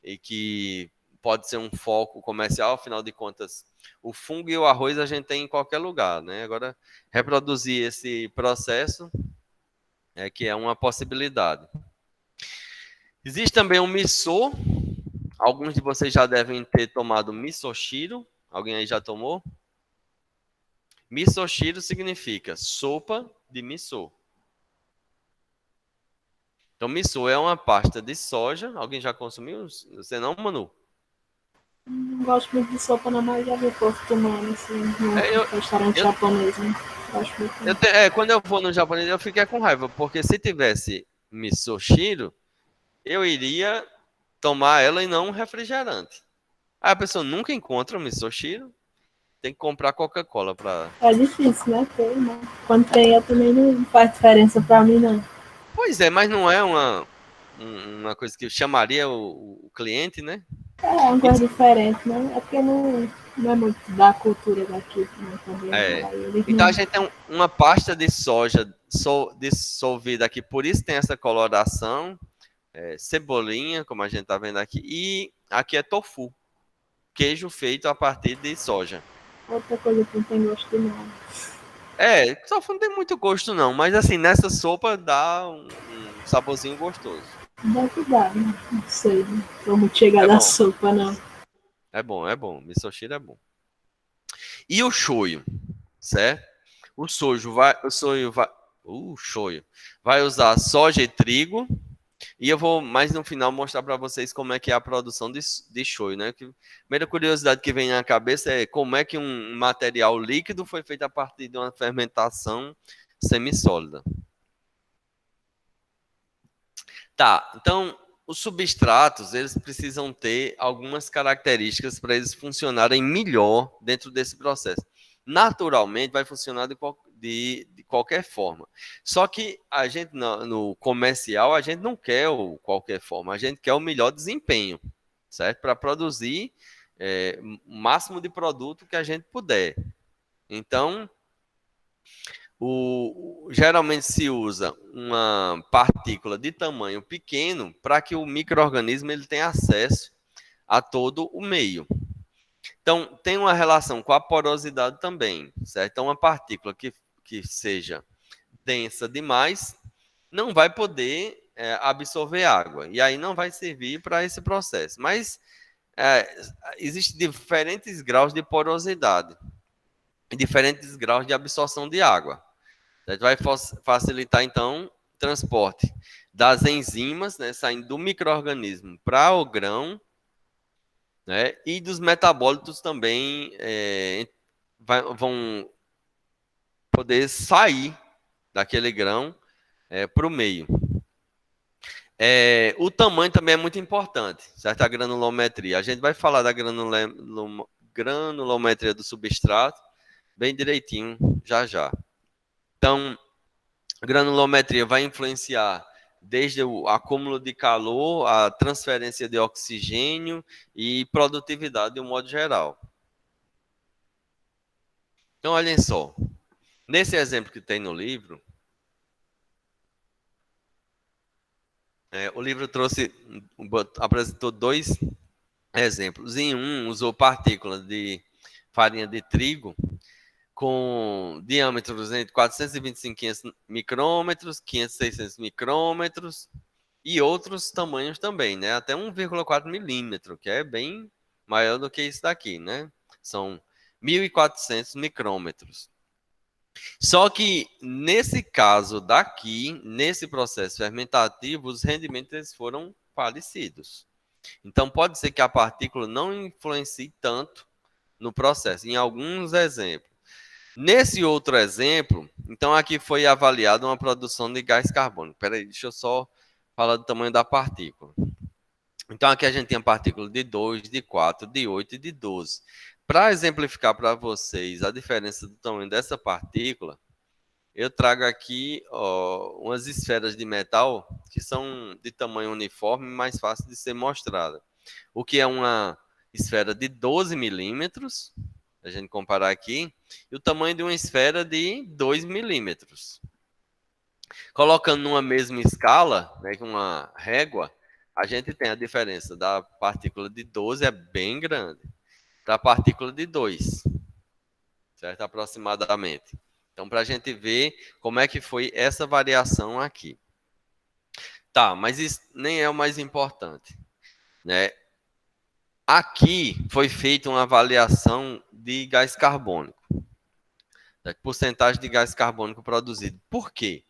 e que pode ser um foco comercial, afinal de contas, o fungo e o arroz a gente tem em qualquer lugar, né? Agora, reproduzir esse processo é que é uma possibilidade. Existe também o miso. Alguns de vocês já devem ter tomado misoshiro. Alguém aí já tomou? Misoshiro significa sopa de miso. Então, miso é uma pasta de soja. Alguém já consumiu? Você não, Manu? Não gosto muito de sopa, não, mas já vi o povo tomando, assim, no restaurante japonês, né? Gosto muito. Quando eu vou no japonês, eu fiquei com raiva, porque se tivesse misoshiro, eu iria tomar ela e não um refrigerante. Aí a pessoa nunca encontra o misoshiro, tem que comprar Coca-Cola para... É difícil, né? Ter, né? Quando tem, eu também não faz diferença pra mim, não. Pois é, mas não é uma coisa que chamaria o cliente, né? É uma coisa diferente, né? É porque não é muito da cultura daqui, né? Também. Então a gente tem uma pasta de soja dissolvida aqui, por isso tem essa coloração, cebolinha, como a gente está vendo aqui, e aqui é tofu, queijo feito a partir de soja. Outra coisa que não tem gosto de nada. Tofu não tem muito gosto não, mas assim, nessa sopa dá um saborzinho gostoso. Deve dar, né? Não sei, né? Tô muito chegada à sopa, não. É bom. Misoshiro é bom. E o shoyu, certo? O shoyu vai usar soja e trigo. E eu vou mais no final mostrar para vocês como é que é a produção de shoyu, né? A primeira curiosidade que vem na cabeça é como é que um material líquido foi feito a partir de uma fermentação semissólida. Tá, então os substratos, eles precisam ter algumas características para eles funcionarem melhor dentro desse processo. Naturalmente, vai funcionar de qualquer forma. Só que a gente, no comercial, a gente não quer o qualquer forma, a gente quer o melhor desempenho, certo? Para produzir o máximo de produto que a gente puder. Então, geralmente se usa uma partícula de tamanho pequeno para que o micro-organismo ele tenha acesso a todo o meio. Então, tem uma relação com a porosidade também, certo? Então, uma partícula que seja densa demais não vai poder absorver água, e aí não vai servir para esse processo. Mas existem diferentes graus de porosidade e diferentes graus de absorção de água. Vai facilitar, então, o transporte das enzimas, né, saindo do micro-organismo para o grão, né, e dos metabólitos também vão poder sair daquele grão para o meio. O tamanho também é muito importante, certo? A granulometria. A gente vai falar da granulometria do substrato bem direitinho já já. Então, a granulometria vai influenciar desde o acúmulo de calor, a transferência de oxigênio e produtividade de um modo geral. Então, olhem só. Nesse exemplo que tem no livro, o livro apresentou dois exemplos. Em um, usou partículas de farinha de trigo com diâmetros entre 425 e 500 micrômetros, 500 e 600 micrômetros e outros tamanhos também, né? Até 1,4 milímetro, que é bem maior do que isso daqui, né? São 1.400 micrômetros. Só que, nesse caso daqui, nesse processo fermentativo, os rendimentos foram parecidos. Então, pode ser que a partícula não influencie tanto no processo, em alguns exemplos. Nesse outro exemplo, então aqui foi avaliada uma produção de gás carbônico. Espera aí, deixa eu só falar do tamanho da partícula. Então, aqui a gente tem partícula de 2, de 4, de 8 e de 12. Para exemplificar para vocês a diferença do tamanho dessa partícula, eu trago aqui umas esferas de metal que são de tamanho uniforme e mais fácil de ser mostrada. O que é uma esfera de 12 milímetros, a gente comparar aqui, e o tamanho de uma esfera de 2 milímetros. Colocando numa mesma escala, né, com uma régua, a gente tem a diferença da partícula de 12, é bem grande, para a partícula de 2, certo? Aproximadamente. Então, para a gente ver como é que foi essa variação aqui. Tá, mas isso nem é o mais importante, né? Aqui foi feita uma avaliação de gás carbônico, da porcentagem de gás carbônico produzido. Por quê?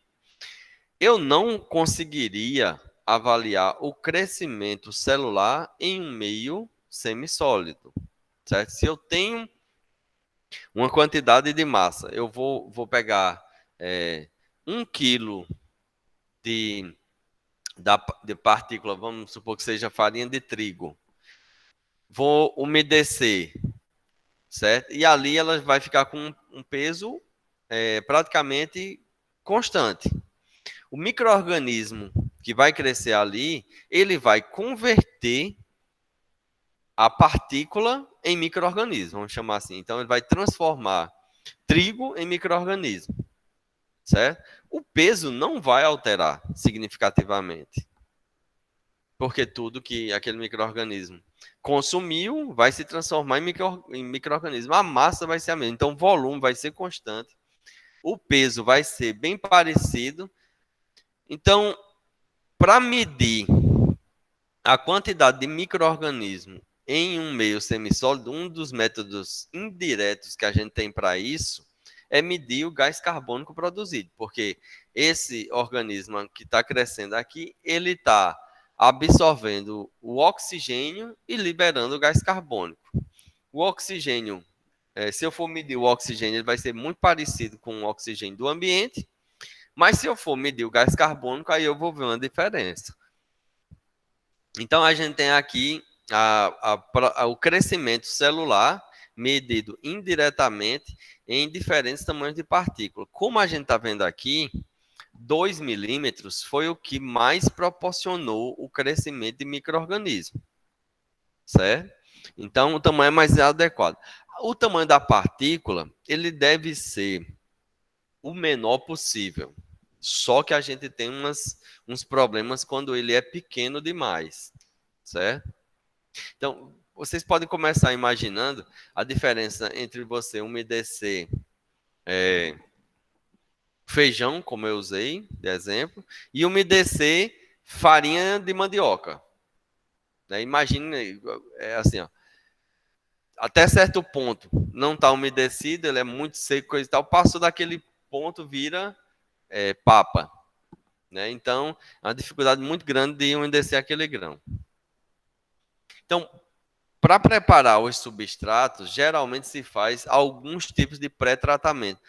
Eu não conseguiria avaliar o crescimento celular em um meio semissólido, certo? Se eu tenho uma quantidade de massa, eu vou pegar 1 quilo de partícula, vamos supor que seja farinha de trigo, vou umedecer, certo? E ali ela vai ficar com um peso praticamente constante. O micro-organismo que vai crescer ali, ele vai converter a partícula em micro-organismo, vamos chamar assim. Então, ele vai transformar trigo em micro-organismo, certo? O peso não vai alterar significativamente, porque tudo que aquele micro-organismo consumiu vai se transformar em micro-organismo. A massa vai ser a mesma, então o volume vai ser constante, o peso vai ser bem parecido. Então, para medir a quantidade de micro-organismo em um meio semissólido, um dos métodos indiretos que a gente tem para isso é medir o gás carbônico produzido, porque esse organismo que está crescendo aqui, ele está absorvendo o oxigênio e liberando o gás carbônico. O oxigênio, se eu for medir o oxigênio, ele vai ser muito parecido com o oxigênio do ambiente, mas se eu for medir o gás carbônico, aí eu vou ver uma diferença. Então, a gente tem aqui o crescimento celular medido indiretamente em diferentes tamanhos de partícula. Como a gente está vendo aqui, 2 milímetros foi o que mais proporcionou o crescimento de micro-organismo, certo? Então, o tamanho é mais adequado. O tamanho da partícula, ele deve ser o menor possível. Só que a gente tem uns problemas quando ele é pequeno demais, certo? Então, vocês podem começar imaginando a diferença entre você umedecer feijão, como eu usei de exemplo, e umedecer farinha de mandioca. Imagine, assim, ó, até certo ponto não está umedecido, ele é muito seco, coisa e tal, passou daquele ponto, vira papa. Né? Então, é uma dificuldade muito grande de umedecer aquele grão. Então, para preparar os substratos, geralmente se faz alguns tipos de pré-tratamento.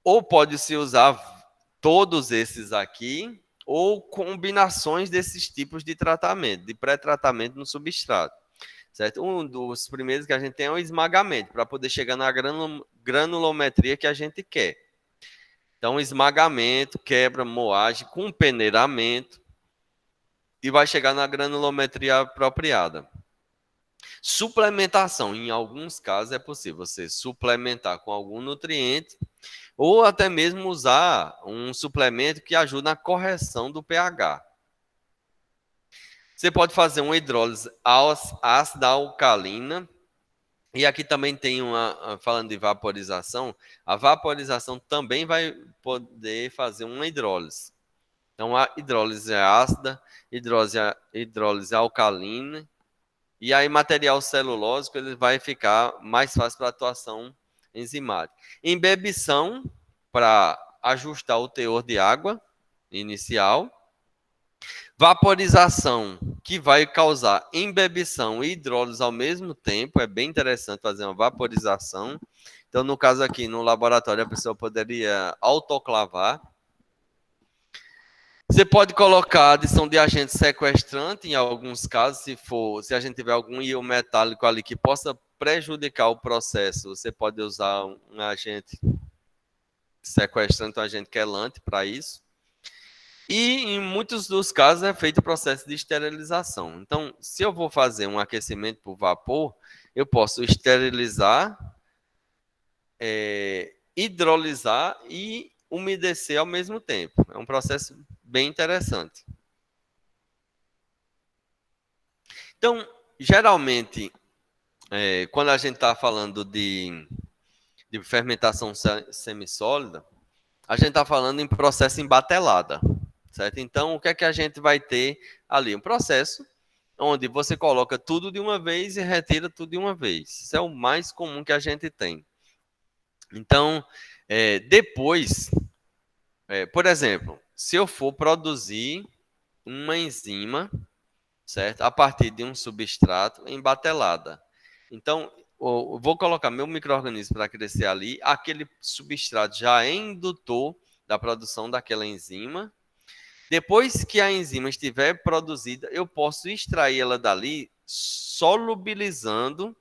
Ou pode-se usar todos esses aqui, ou combinações desses tipos de tratamento, de pré-tratamento no substrato. Certo? Um dos primeiros que a gente tem é o esmagamento, para poder chegar na granulometria que a gente quer. Então, esmagamento, quebra, moagem, com peneiramento, e vai chegar na granulometria apropriada. Suplementação, em alguns casos é possível você suplementar com algum nutriente, ou até mesmo usar um suplemento que ajuda na correção do pH. Você pode fazer uma hidrólise ácida alcalina, e aqui também tem falando de vaporização, a vaporização também vai poder fazer uma hidrólise. Então, a hidrólise ácida, hidrólise alcalina, e aí material celulósico ele vai ficar mais fácil para atuação enzimática. Embebição para ajustar o teor de água inicial. Vaporização, que vai causar embebição e hidrólise ao mesmo tempo. É bem interessante fazer uma vaporização. Então, no caso aqui, no laboratório, a pessoa poderia autoclavar. Você pode colocar adição de agente sequestrante em alguns casos, se a gente tiver algum íon metálico ali que possa prejudicar o processo, você pode usar um agente sequestrante, um agente quelante para isso. E em muitos dos casos é feito o processo de esterilização. Então, se eu vou fazer um aquecimento por vapor, eu posso esterilizar, hidrolisar e umedecer ao mesmo tempo. É um processo bem interessante. Então, geralmente, quando a gente está falando de fermentação semissólida, a gente está falando em processo em batelada, certo? Então, o que é que a gente vai ter ali? Um processo onde você coloca tudo de uma vez e retira tudo de uma vez. Isso é o mais comum que a gente tem. Então, depois, por exemplo, se eu for produzir uma enzima, certo? A partir de um substrato em batelada. Então, eu vou colocar meu micro-organismo para crescer ali, aquele substrato já é indutor da produção daquela enzima. Depois que a enzima estiver produzida, eu posso extrair ela dali, solubilizando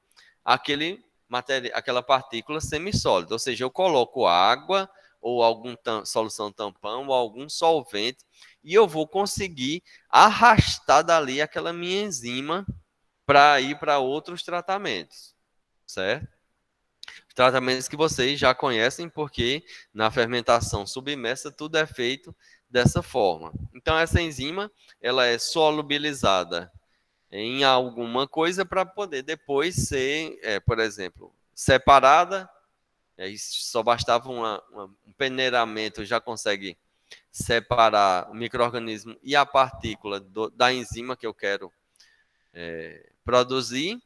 aquela partícula semissólida. Ou seja, eu coloco água ou alguma solução tampão ou algum solvente e eu vou conseguir arrastar dali aquela minha enzima para ir para outros tratamentos, certo? Tratamentos que vocês já conhecem, porque na fermentação submersa tudo é feito dessa forma. Então, essa enzima ela é solubilizada em alguma coisa para poder depois ser, por exemplo, separada. Só bastava um peneiramento, já consegue separar o micro-organismo e a partícula da enzima que eu quero produzir.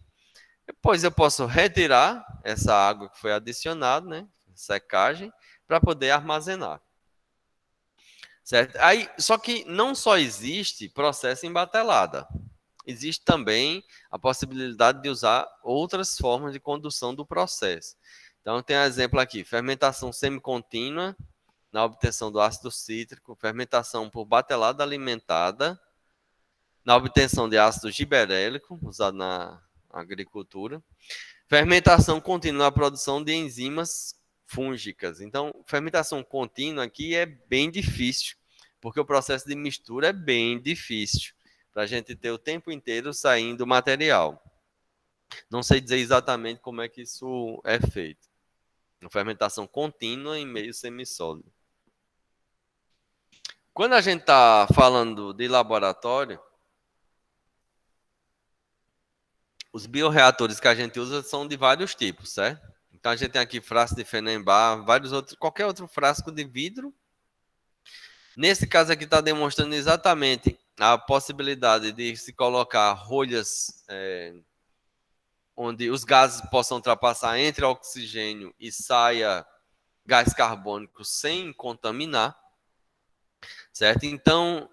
Depois eu posso retirar essa água que foi adicionada, né, secagem, para poder armazenar. Certo? Aí, só que não só existe processo em batelada. Existe também a possibilidade de usar outras formas de condução do processo. Então, tem um exemplo aqui, fermentação semicontínua na obtenção do ácido cítrico, fermentação por batelada alimentada, na obtenção de ácido giberélico, usado na agricultura, fermentação contínua na produção de enzimas fúngicas. Então, fermentação contínua aqui é bem difícil, porque o processo de mistura é bem difícil, para a gente ter o tempo inteiro saindo material. Não sei dizer exatamente como é que isso é feito. Uma fermentação contínua em meio semissólido. Quando a gente está falando de laboratório, os bioreatores que a gente usa são de vários tipos, certo? Então a gente tem aqui frasco de Fennembar, qualquer outro frasco de vidro. Nesse caso aqui está demonstrando exatamente a possibilidade de se colocar rolhas onde os gases possam ultrapassar entre oxigênio e saia gás carbônico sem contaminar, certo? Então,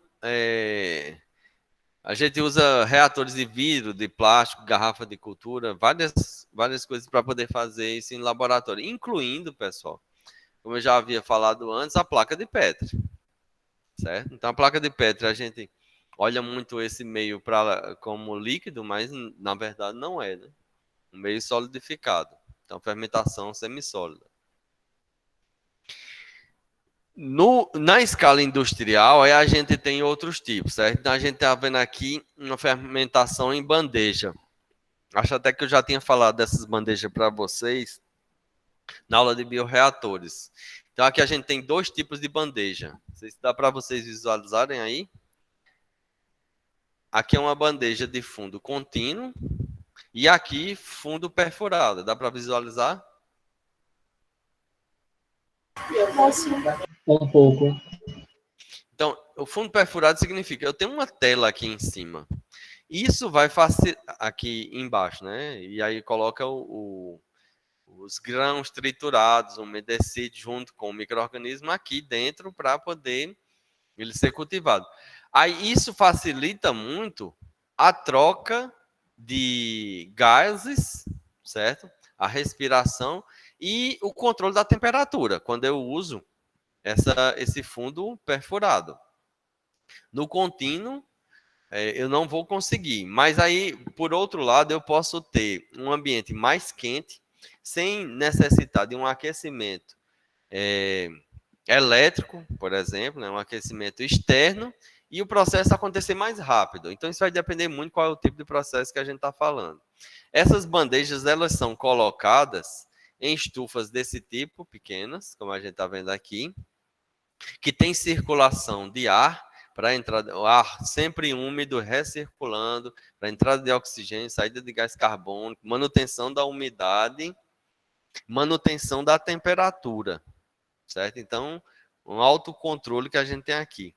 a gente usa reatores de vidro, de plástico, garrafa de cultura, várias coisas para poder fazer isso em laboratório, incluindo, pessoal, como eu já havia falado antes, a placa de Petri, certo? Então, a placa de Petri, a gente olha muito esse meio como líquido, mas na verdade não é, né? Um meio solidificado. Então, fermentação semissólida. Na escala industrial, aí a gente tem outros tipos, certo? Então, a gente está vendo aqui uma fermentação em bandeja. Acho até que eu já tinha falado dessas bandejas para vocês na aula de bioreatores. Então, aqui a gente tem dois tipos de bandeja. Não sei se dá para vocês visualizarem aí. Aqui é uma bandeja de fundo contínuo e aqui fundo perfurado. Dá para visualizar? Um pouco. Então, o fundo perfurado significa eu tenho uma tela aqui em cima. Isso vai facilitar aqui embaixo, né? E aí coloca os grãos triturados, umedecidos, junto com o micro-organismo aqui dentro para poder ele ser cultivado. Aí isso facilita muito a troca de gases, certo? A respiração e o controle da temperatura, quando eu uso esse fundo perfurado. No contínuo, eu não vou conseguir. Mas aí, por outro lado, eu posso ter um ambiente mais quente, sem necessitar de um aquecimento elétrico, por exemplo, né, um aquecimento externo, e o processo acontecer mais rápido. Então, isso vai depender muito qual é o tipo de processo que a gente está falando. Essas bandejas, elas são colocadas em estufas desse tipo, pequenas, como a gente está vendo aqui, que tem circulação de ar, para entrada, o ar sempre úmido, recirculando, para entrada de oxigênio, saída de gás carbônico, manutenção da umidade, manutenção da temperatura, certo? Então, um autocontrole que a gente tem aqui.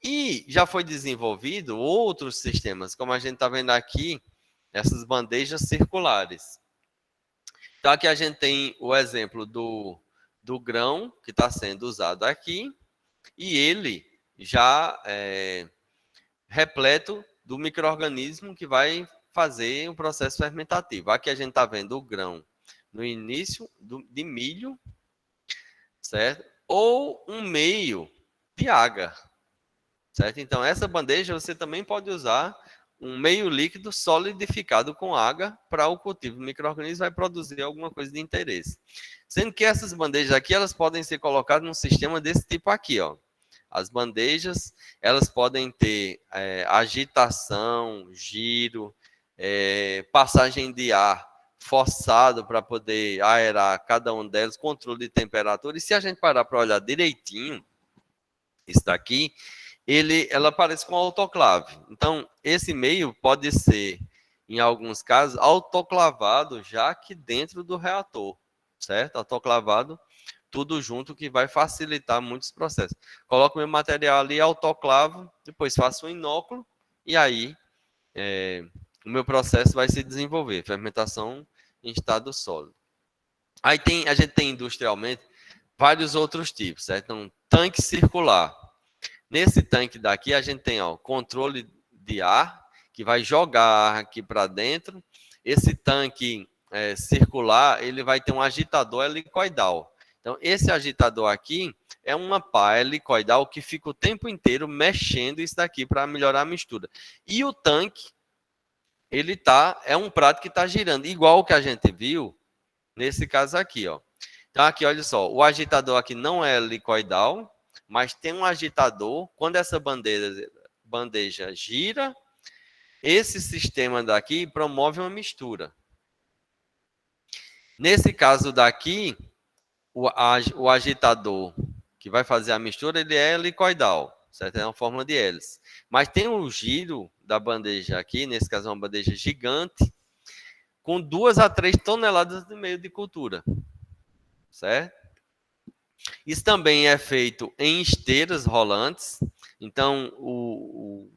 E já foi desenvolvido outros sistemas, como a gente está vendo aqui, essas bandejas circulares. Então, aqui a gente tem o exemplo do grão que está sendo usado aqui, e ele já repleto do micro-organismo que vai fazer um processo fermentativo. Aqui a gente está vendo o grão no início de milho, certo? Ou um meio de agar, certo? Então, essa bandeja você também pode usar um meio líquido solidificado com água para o cultivo. O micro-organismo vai produzir alguma coisa de interesse. Sendo que essas bandejas aqui, elas podem ser colocadas num sistema desse tipo aqui, ó. As bandejas, elas podem ter agitação, giro, passagem de ar forçado para poder aerar cada um delas, controle de temperatura. E se a gente parar para olhar direitinho, isso daqui, ela parece com autoclave. Então, esse meio pode ser, em alguns casos, autoclavado já aqui dentro do reator, certo? Autoclavado tudo junto, que vai facilitar muitos processos. Coloco meu material ali, autoclavo, depois faço um inóculo, e aí o meu processo vai se desenvolver, fermentação em estado sólido. Aí a gente tem industrialmente vários outros tipos, certo? Então, tanque circular. Nesse tanque daqui, a gente tem controle de ar, que vai jogar ar aqui para dentro. Esse tanque circular, ele vai ter um agitador helicoidal. Então, esse agitador aqui é uma pá helicoidal que fica o tempo inteiro mexendo isso daqui para melhorar a mistura. E o tanque, é um prato que está girando, igual o que a gente viu nesse caso aqui, ó. Então, aqui, olha só, o agitador aqui não é helicoidal, mas tem um agitador. Quando essa bandeja gira, esse sistema daqui promove uma mistura. Nesse caso daqui, o agitador que vai fazer a mistura, ele é helicoidal, certo? É uma fórmula de hélice. Mas tem o giro da bandeja aqui, nesse caso é uma bandeja gigante, com 2 a 3 toneladas de meio de cultura, certo? Isso também é feito em esteiras rolantes. Então, o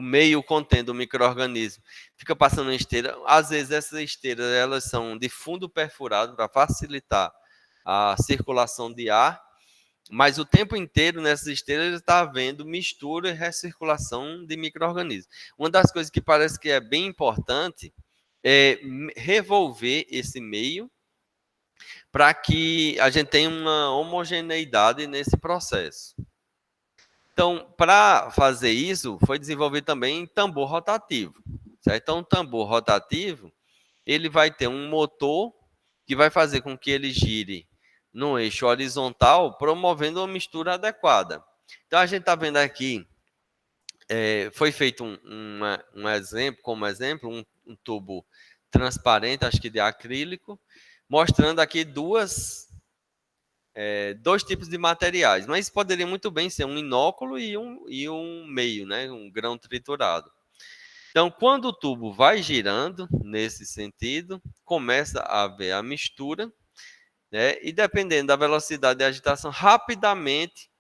meio contendo o micro-organismo fica passando em esteira. Às vezes, essas esteiras elas são de fundo perfurado para facilitar a circulação de ar, mas o tempo inteiro nessas esteiras está havendo mistura e recirculação de micro-organismos. Uma das coisas que parece que é bem importante é revolver esse meio para que a gente tenha uma homogeneidade nesse processo. Então, para fazer isso, foi desenvolvido também tambor rotativo, certo? Então, o tambor rotativo, ele vai ter um motor que vai fazer com que ele gire no eixo horizontal, promovendo uma mistura adequada. Então, a gente está vendo aqui, foi feito um exemplo, um tubo transparente, acho que de acrílico, mostrando aqui dois tipos de materiais, mas poderia muito bem ser um inóculo e um meio, né? Um grão triturado. Então, quando o tubo vai girando nesse sentido, começa a haver a mistura, né? E dependendo da velocidade de agitação, rapidamente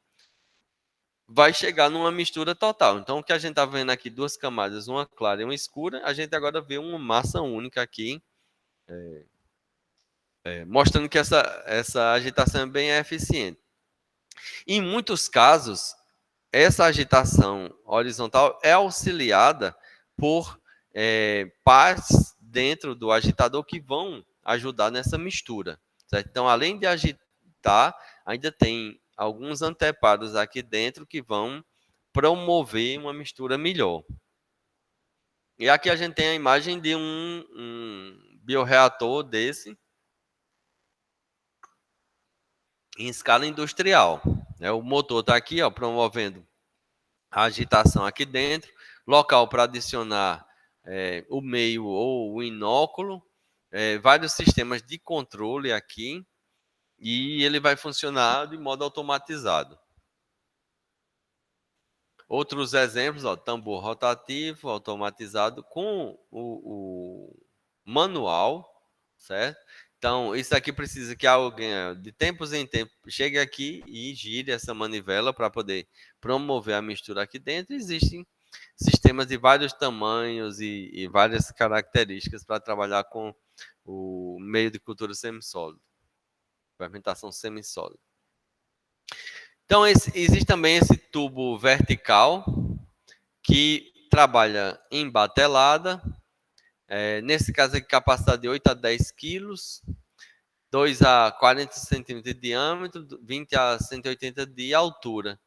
vai chegar numa mistura total. Então, o que a gente está vendo aqui, 2 camadas, uma clara e uma escura, a gente agora vê uma massa única aqui, mostrando que essa agitação é bem eficiente. Em muitos casos, essa agitação horizontal é auxiliada por pares dentro do agitador que vão ajudar nessa mistura. Certo? Então, além de agitar, ainda tem alguns anteparos aqui dentro que vão promover uma mistura melhor. E aqui a gente tem a imagem de um bioreator desse em escala industrial. O motor está aqui, ó, promovendo a agitação aqui dentro, local para adicionar o meio ou o inóculo, vários sistemas de controle aqui, e ele vai funcionar de modo automatizado. Outros exemplos, ó, tambor rotativo, automatizado com o manual, certo? Então, isso aqui precisa que alguém, de tempos em tempos, chegue aqui e gire essa manivela para poder promover a mistura aqui dentro. Existem sistemas de vários tamanhos e várias características para trabalhar com o meio de cultura semissólido, fermentação semissólida. Então, existe também esse tubo vertical que trabalha em batelada. Nesse caso aqui, capacidade de 8 a 10 quilos, 2 a 40 centímetros de diâmetro, 20 a 180 de altura.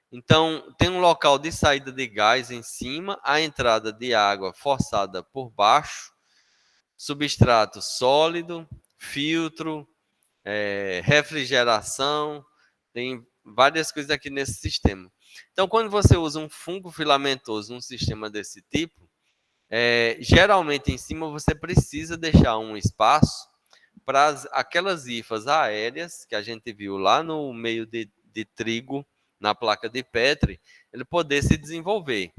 Então, tem um local de saída de gás em cima, a entrada de água forçada por baixo, substrato sólido, filtro, refrigeração, tem várias coisas aqui nesse sistema. Então, quando você usa um fungo filamentoso num sistema desse tipo, geralmente em cima você precisa deixar um espaço para aquelas hifas aéreas que a gente viu lá no meio de trigo, na placa de Petri, ele poder se desenvolver.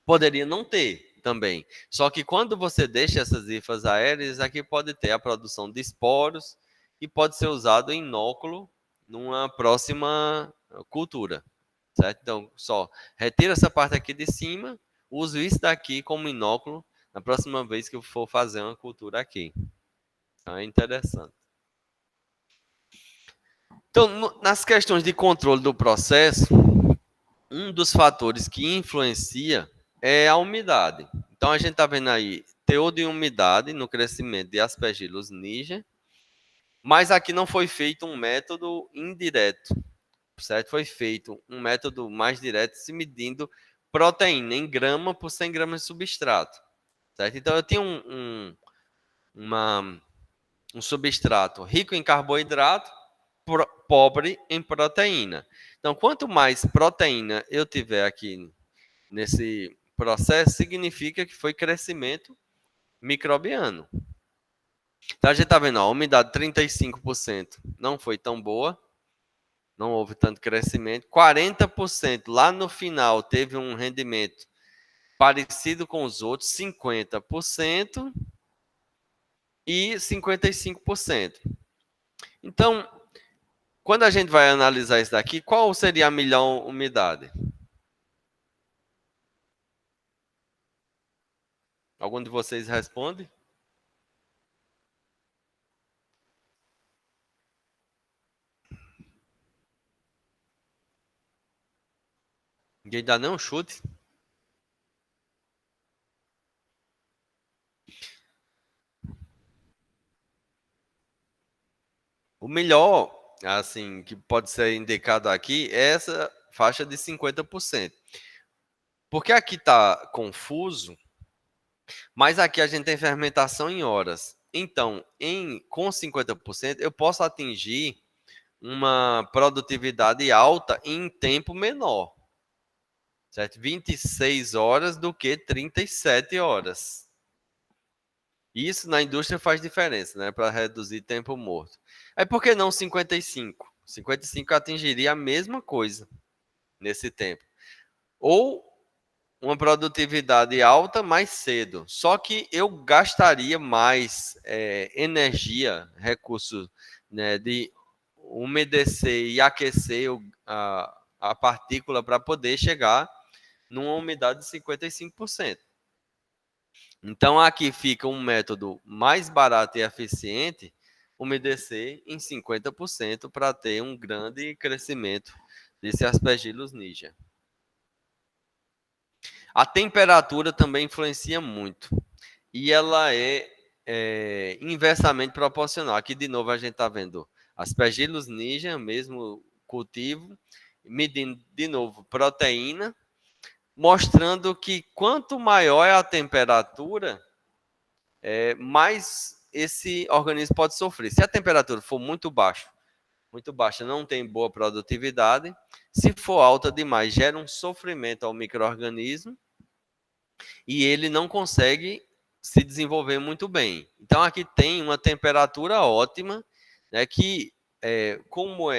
Poderia não ter também. Só que quando você deixa essas hifas aéreas, aqui pode ter a produção de esporos e pode ser usado em inóculo numa próxima cultura. Certo? Então, só retira essa parte aqui de cima, uso isso daqui como inóculo na próxima vez que eu for fazer uma cultura aqui. Então, é interessante. Então, nas questões de controle do processo, um dos fatores que influencia é a umidade. Então, a gente está vendo aí teor de umidade no crescimento de Aspergillus niger, mas aqui não foi feito um método indireto, certo? Foi feito um método mais direto, se medindo proteína em grama por 100 gramas de substrato, certo? Então, eu tinha um substrato rico em carboidrato, pobre em proteína. Então, quanto mais proteína eu tiver aqui nesse processo, significa que foi crescimento microbiano. Então, a gente está vendo, ó, a umidade 35% não foi tão boa, não houve tanto crescimento. 40% lá no final teve um rendimento parecido com os outros, 50% e 55%. Então, quando a gente vai analisar isso daqui, qual seria a melhor umidade? Algum de vocês responde? Ninguém dá nem um chute? O melhor, assim, que pode ser indicado aqui é essa faixa de 50%. Porque aqui está confuso, mas aqui a gente tem fermentação em horas. Então, com 50%, eu posso atingir uma produtividade alta em tempo menor. Certo? 26 horas do que 37 horas. Isso na indústria faz diferença, né? Para reduzir tempo morto. Aí por que não 55? 55 atingiria a mesma coisa nesse tempo. Ou uma produtividade alta mais cedo. Só que eu gastaria mais energia, recursos, né, de umedecer e aquecer a partícula para poder chegar numa umidade de 55%. Então, aqui fica um método mais barato e eficiente umedecer em 50% para ter um grande crescimento desse Aspergillus niger. A temperatura também influencia muito. E ela é inversamente proporcional. Aqui, de novo, a gente está vendo Aspergillus niger, mesmo cultivo, medindo, de novo, proteína, mostrando que quanto maior é a temperatura, mais esse organismo pode sofrer. Se a temperatura for muito baixa, não tem boa produtividade. Se for alta demais, gera um sofrimento ao micro-organismo e ele não consegue se desenvolver muito bem. Então, aqui tem uma temperatura ótima, né, que, como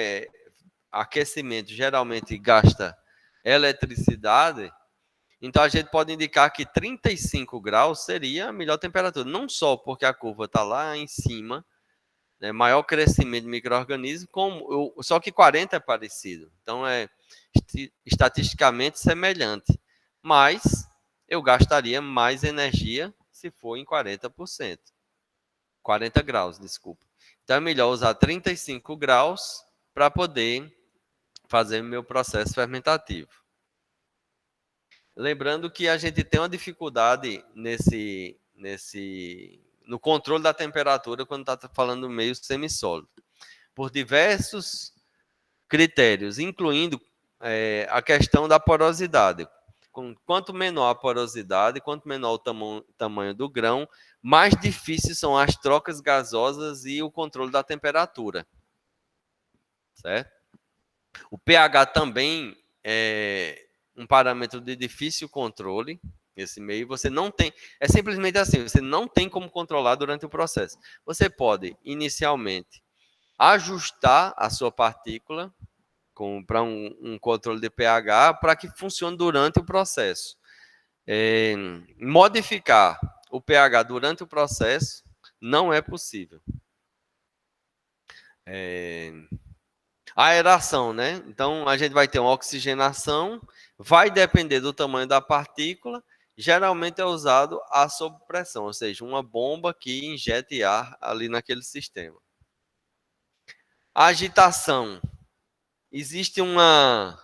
aquecimento geralmente gasta eletricidade, então a gente pode indicar que 35 graus seria a melhor temperatura. Não só porque a curva está lá em cima, né, maior crescimento de micro-organismo, só que 40 é parecido. Então, é estatisticamente semelhante. Mas eu gastaria mais energia se for em 40%. 40 graus, desculpa. Então, é melhor usar 35 graus para poder fazer meu processo fermentativo. Lembrando que a gente tem uma dificuldade no controle da temperatura quando está falando do meio semissólido, por diversos critérios, incluindo a questão da porosidade. Quanto menor a porosidade, quanto menor o tamanho do grão, mais difíceis são as trocas gasosas e o controle da temperatura. Certo? O pH também é um parâmetro de difícil controle. Nesse meio, você não tem... É simplesmente assim, você não tem como controlar durante o processo. Você pode, inicialmente, ajustar a sua partícula para um controle de pH para que funcione durante o processo. Modificar o pH durante o processo não é possível. Aeração, né? Então, a gente vai ter uma oxigenação, vai depender do tamanho da partícula, geralmente é usado ar sob pressão, ou seja, uma bomba que injete ar ali naquele sistema. Agitação. Existe uma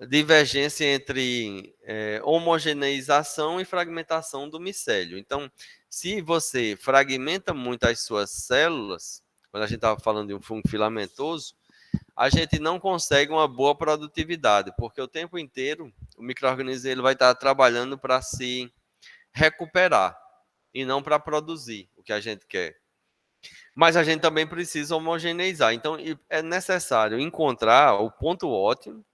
divergência entre homogeneização e fragmentação do micélio. Então, se você fragmenta muito as suas células, quando a gente estava falando de um fungo filamentoso, a gente não consegue uma boa produtividade, porque o tempo inteiro o micro-organismo ele vai estar trabalhando para se recuperar e não para produzir o que a gente quer. Mas a gente também precisa homogeneizar. Então, é necessário encontrar o ponto ótimo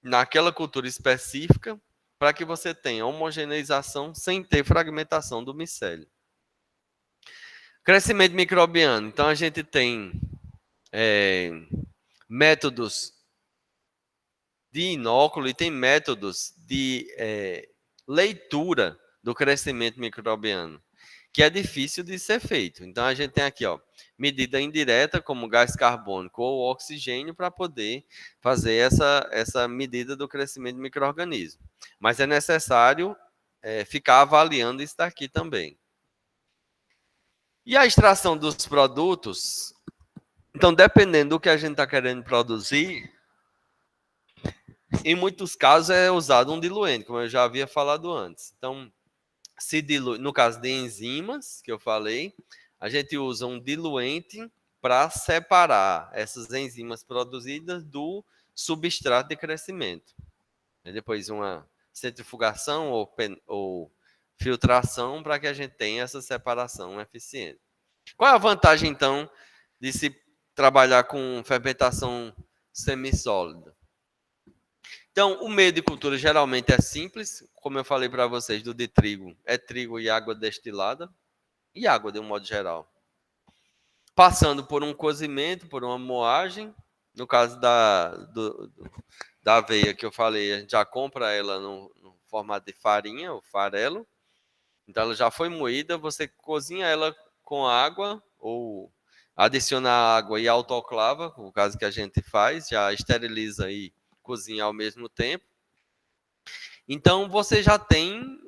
naquela cultura específica para que você tenha homogeneização sem ter fragmentação do micélio. Crescimento microbiano. Então, a gente tem métodos de inóculo e tem métodos de leitura do crescimento microbiano, que é difícil de ser feito. Então, a gente tem aqui, medida indireta, como gás carbônico ou oxigênio, para poder fazer essa medida do crescimento do micro-organismo. Mas é necessário ficar avaliando isso daqui também. E a extração dos produtos, então, dependendo do que a gente está querendo produzir, em muitos casos é usado um diluente, como eu já havia falado antes. Então, no caso de enzimas, que eu falei, a gente usa um diluente para separar essas enzimas produzidas do substrato de crescimento. E depois uma centrifugação ou filtração para que a gente tenha essa separação eficiente. Qual é a vantagem, então, de se trabalhar com fermentação semissólida? Então, o meio de cultura geralmente é simples, como eu falei para vocês, do de trigo, é trigo e água destilada, e água de um modo geral. Passando por um cozimento, por uma moagem, no caso da aveia que eu falei, a gente já compra ela no formato de farinha, o farelo, então ela já foi moída, você cozinha ela com água, ou adiciona água e autoclava, o caso que a gente faz, já esteriliza e cozinha ao mesmo tempo. Então, você já tem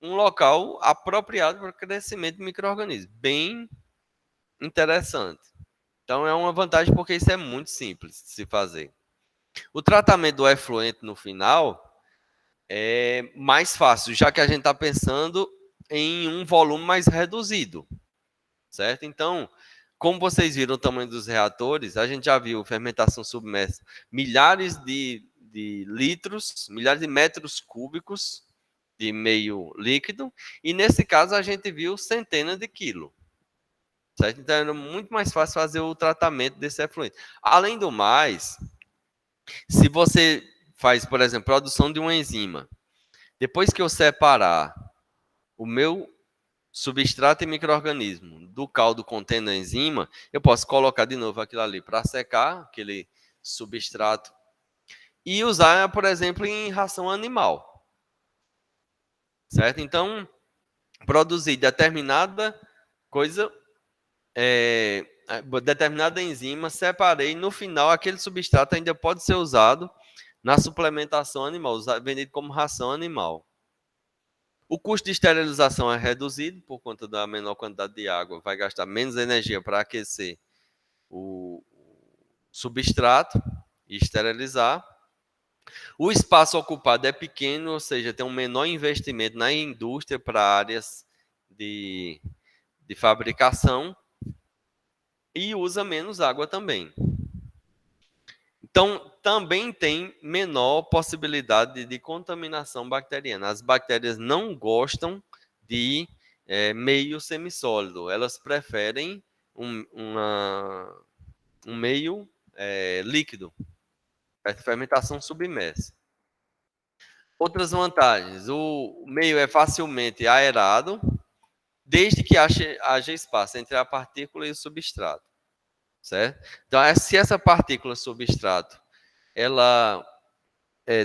um local apropriado para o crescimento de micro-organismos, bem interessante. Então, é uma vantagem porque isso é muito simples de se fazer. O tratamento do efluente no final é mais fácil, já que a gente está pensando em um volume mais reduzido, certo? Então, como vocês viram o tamanho dos reatores, a gente já viu fermentação submersa, milhares de litros, milhares de metros cúbicos de meio líquido, e nesse caso a gente viu centenas de quilos, certo? Então, era muito mais fácil fazer o tratamento desse efluente. Além do mais, se você faz, por exemplo, produção de uma enzima, depois que eu separar o meu substrato e micro-organismo do caldo contendo a enzima, eu posso colocar de novo aquilo ali para secar, aquele substrato, e usar, por exemplo, em ração animal. Certo? Então, produzir determinada coisa, determinada enzima, separei, no final aquele substrato ainda pode ser usado na suplementação animal, vendido como ração animal. O custo de esterilização é reduzido por conta da menor quantidade de água, vai gastar menos energia para aquecer o substrato e esterilizar. O espaço ocupado é pequeno, ou seja, tem um menor investimento na indústria para áreas de fabricação e usa menos água também. Então, também tem menor possibilidade de contaminação bacteriana. As bactérias não gostam de meio semissólido. Elas preferem um meio líquido, fermentação submersa. Outras vantagens. O meio é facilmente aerado, desde que haja espaço entre a partícula e o substrato. Certo? Então, se essa partícula substrato ela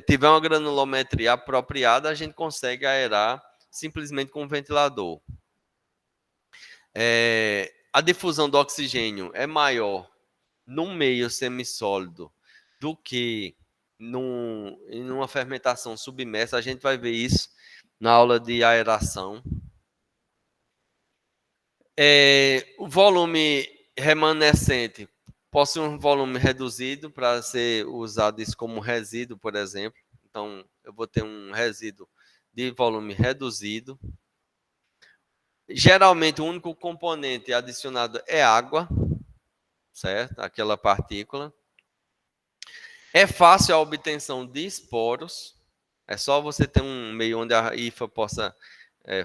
tiver uma granulometria apropriada, a gente consegue aerar simplesmente com um ventilador. A difusão do oxigênio é maior num meio semissólido do que em uma fermentação submersa. A gente vai ver isso na aula de aeração. O volume remanescente possui um volume reduzido para ser usado isso como resíduo, por exemplo. Então, eu vou ter um resíduo de volume reduzido. Geralmente, o único componente adicionado é água, certo? Aquela partícula. É fácil a obtenção de esporos. É só você ter um meio onde a hifa possa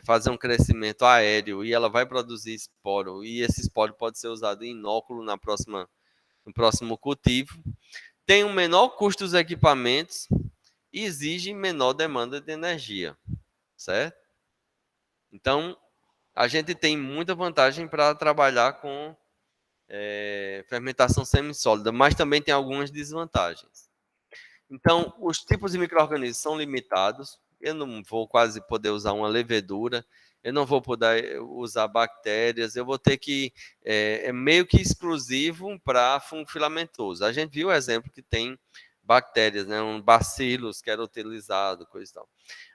fazer um crescimento aéreo e ela vai produzir esporo. E esse esporo pode ser usado em inóculo no próximo cultivo. Tem um menor custo dos equipamentos e exige menor demanda de energia, certo? Então, a gente tem muita vantagem para trabalhar com fermentação semissólida, mas também tem algumas desvantagens. Então, os tipos de micro-organismos são limitados. Eu não vou quase poder usar uma levedura, eu não vou poder usar bactérias, eu vou ter que... É meio que exclusivo para fungo filamentoso. A gente viu o exemplo que tem bactérias, né? Um bacilos que era utilizado, coisa e tal.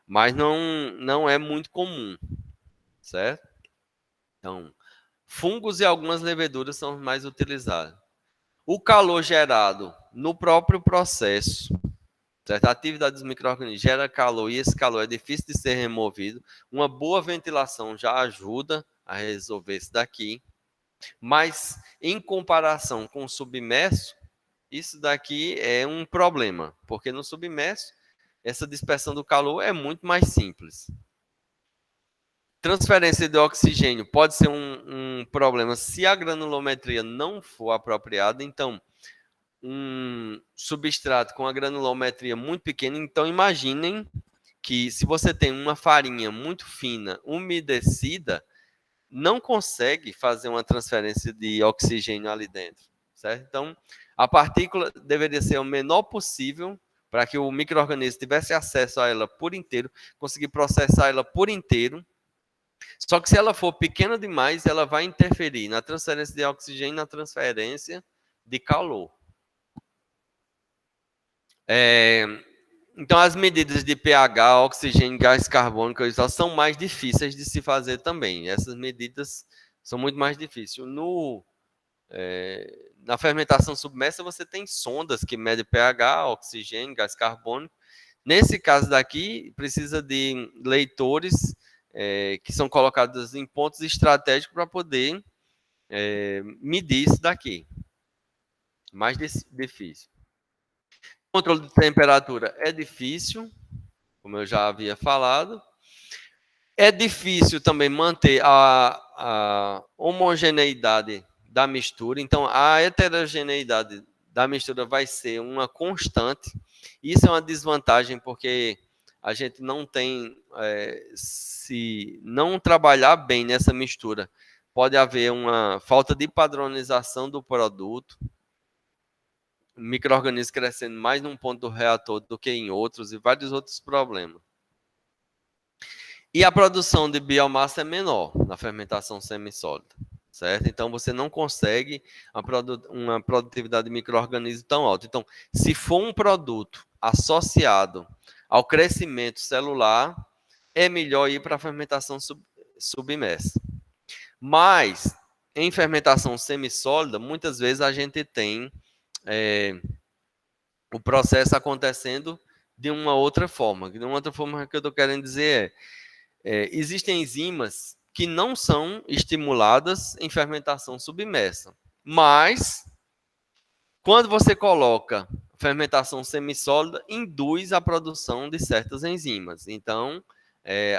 Mas não é muito comum, certo? Então, fungos e algumas leveduras são mais utilizados. O calor gerado no próprio processo, certo? A atividade dos micro-organismos gera calor e esse calor é difícil de ser removido. Uma boa ventilação já ajuda a resolver isso daqui. Mas, em comparação com o submerso, isso daqui é um problema, porque no submerso, essa dispersão do calor é muito mais simples. Transferência de oxigênio pode ser um problema se a granulometria não for apropriada. Então, um substrato com a granulometria muito pequena, então imaginem que se você tem uma farinha muito fina, umedecida, não consegue fazer uma transferência de oxigênio ali dentro, certo? Então, a partícula deveria ser o menor possível para que o micro-organismo tivesse acesso a ela por inteiro, conseguir processar ela por inteiro. Só que se ela for pequena demais, ela vai interferir na transferência de oxigênio e na transferência de calor. Então, as medidas de pH, oxigênio, gás carbônico são mais difíceis de se fazer também. Essas medidas São muito mais difíceis. Na fermentação submersa, você tem sondas que medem pH, oxigênio, gás carbônico. Nesse caso daqui, precisa de leitores que são colocados em pontos estratégicos para poder medir isso daqui. Mais difícil. O controle de temperatura é difícil, como eu já havia falado. É difícil também manter a homogeneidade da mistura. Então, a heterogeneidade da mistura vai ser uma constante. Isso é uma desvantagem, porque a gente não tem... se não trabalhar bem nessa mistura, pode haver uma falta de padronização do produto. Micro-organismos crescendo mais num ponto do reator do que em outros, e vários outros problemas. E a produção de biomassa é menor na fermentação semissólida, certo? Então, você não consegue uma produtividade de micro-organismo tão alta. Então, se for um produto associado ao crescimento celular, é melhor ir para a fermentação submersa. Mas, em fermentação semissólida, muitas vezes a gente tem o processo acontecendo de uma outra forma. De uma outra forma que eu estou querendo dizer existem enzimas que não são estimuladas em fermentação submersa. Mas, quando você coloca fermentação semissólida, induz a produção de certas enzimas. Então,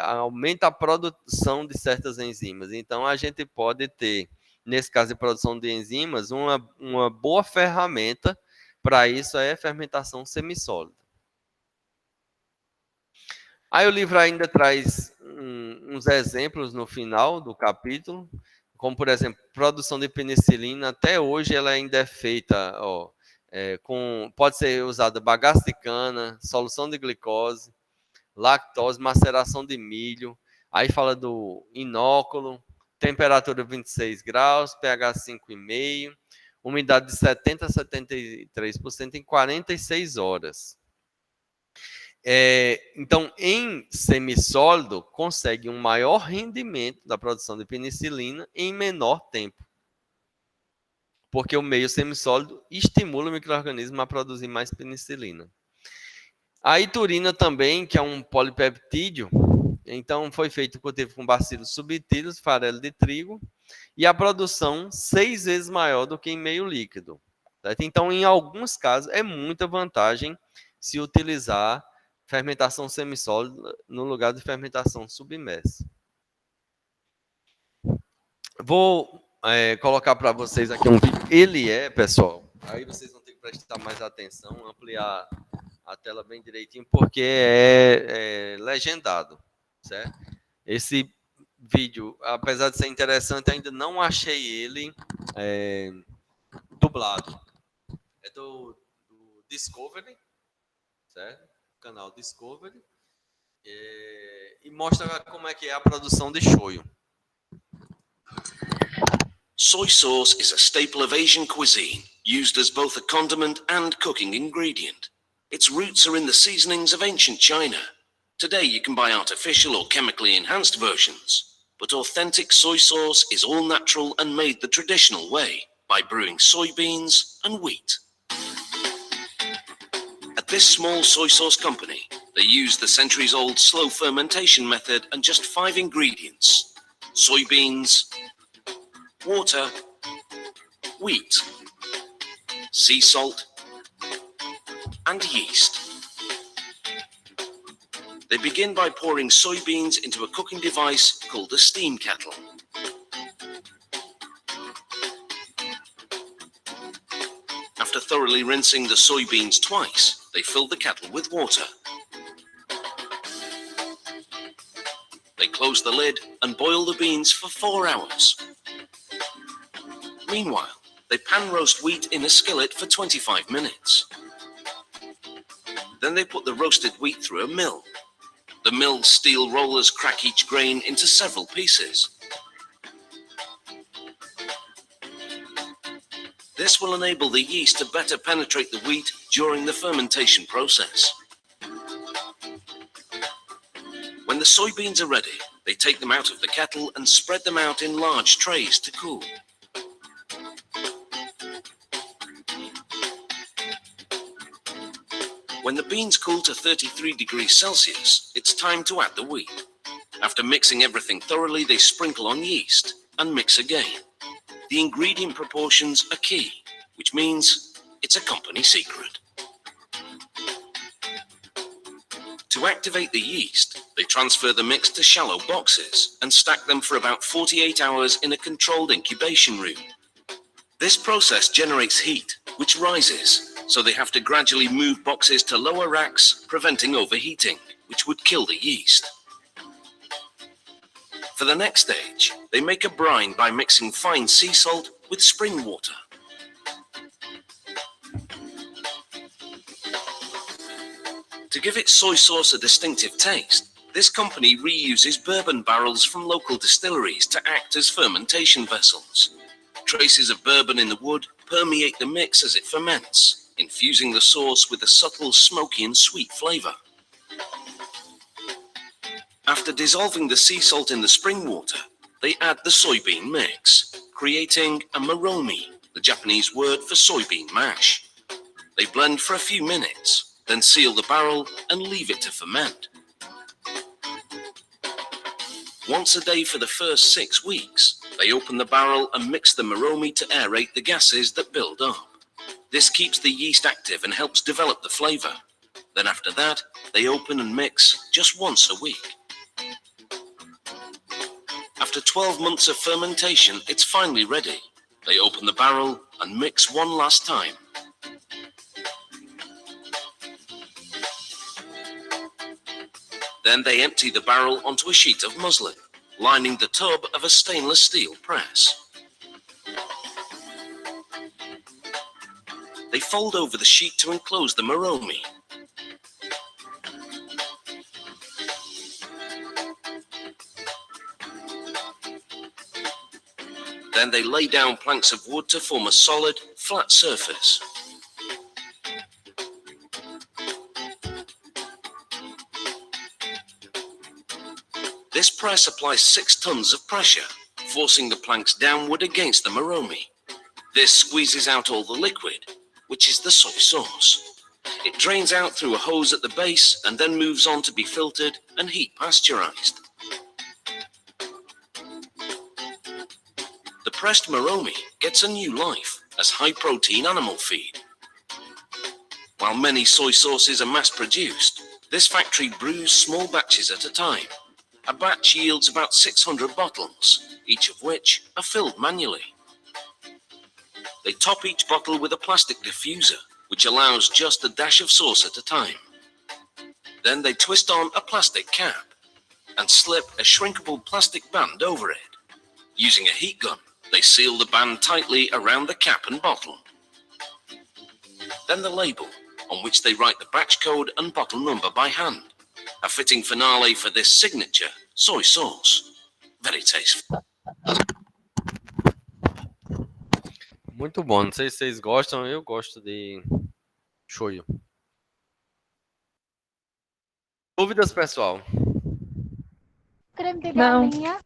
aumenta a produção de certas enzimas. Então, a gente pode ter, nesse caso de produção de enzimas, uma boa ferramenta para isso é fermentação semissólida. Aí o livro ainda traz uns exemplos no final do capítulo, como, por exemplo, produção de penicilina. Até hoje ela ainda é feita, pode ser usada bagaço de cana, solução de glicose, lactose, maceração de milho. Aí fala do inóculo, temperatura 26 graus, pH 5,5, umidade de 70% a 73% em 46 horas. Então, em semissólido, consegue um maior rendimento da produção de penicilina em menor tempo. Porque o meio semissólido estimula o micro-organismo a produzir mais penicilina. A iturina também, que é um polipeptídeo, então foi feito cultivo com bacilos subtílios, farelo de trigo, e a produção 6 vezes maior do que em meio líquido. Certo? Então, em alguns casos, é muita vantagem se utilizar fermentação semissólida no lugar de fermentação submersa. Vou colocar para vocês aqui um vídeo. Ele pessoal, aí vocês vão ter que prestar mais atenção, ampliar a tela bem direitinho, porque é legendado, certo? Esse vídeo, apesar de ser interessante, ainda não achei ele dublado. É do Discovery, certo? Canal Discovery, e mostra como é que é a produção de shoyu. Soy sauce is a staple of Asian cuisine, used as both a condiment and cooking ingredient. Its roots are in the seasonings of ancient China. Today you can buy artificial or chemically enhanced versions, but authentic soy sauce is all natural and made the traditional way, by brewing soybeans and wheat. At this small soy sauce company, they use the centuries-old slow fermentation method and just 5 ingredients: soybeans, water, wheat, sea salt, and yeast. They begin by pouring soybeans into a cooking device called a steam kettle. After thoroughly rinsing the soybeans twice, they fill the kettle with water. They close the lid and boil the beans for 4 hours. Meanwhile, they pan roast wheat in a skillet for 25 minutes. Then they put the roasted wheat through a mill. The mill's steel rollers crack each grain into several pieces. This will enable the yeast to better penetrate the wheat during the fermentation process. When the the soybeans are ready, they take them out of the kettle and spread them out in large trays to cool. When the beans cool to 33 degrees Celsius, it's time to add the wheat. After mixing everything thoroughly, they sprinkle on yeast and mix again. The ingredient proportions are key, which means it's a company secret. To activate the yeast, they transfer the mix to shallow boxes and stack them for about 48 hours in a controlled incubation room. This process generates heat, which rises, so they have to gradually move boxes to lower racks, preventing overheating, which would kill the yeast. For the next stage, they make a brine by mixing fine sea salt with spring water. To give its soy sauce a distinctive taste, this company reuses bourbon barrels from local distilleries to act as fermentation vessels. Traces of bourbon in the wood permeate the mix as it ferments, infusing the sauce with a subtle smoky and sweet flavor. After dissolving the sea salt in the spring water, they add the soybean mix, creating a maromi, the Japanese word for soybean mash. They blend for a few minutes, then seal the barrel and leave it to ferment. Once a day for the first 6 weeks, they open the barrel and mix the maromi to aerate the gases that build up. This keeps the yeast active and helps develop the flavor. Then after that, they open and mix just once a week. After 12 months of fermentation, it's finally ready. They open the barrel and mix one last time. Then they empty the barrel onto a sheet of muslin, lining the tub of a stainless steel press. They fold over the sheet to enclose the maromi. Then they lay down planks of wood to form a solid, flat surface. This press applies 6 tons of pressure, forcing the planks downward against the maromi. This squeezes out all the liquid, which is the soy sauce. It drains out through a hose at the base and then moves on to be filtered and heat pasteurized. The pressed maromi gets a new life as high-protein animal feed. While many soy sauces are mass-produced, this factory brews small batches at a time. A batch yields about 600 bottles, each of which are filled manually. They top each bottle with a plastic diffuser, which allows just a dash of sauce at a time. Then they twist on a plastic cap and slip a shrinkable plastic band over it. Using a heat gun, they seal the band tightly around the cap and bottle. Then the label, on which they write the batch code and bottle number by hand. A fitting finale for this signature soy sauce. Very tasteful. Muito bom. Não sei se vocês gostam, eu gosto de shoyu. Dúvidas, pessoal? Creme de Não. galinha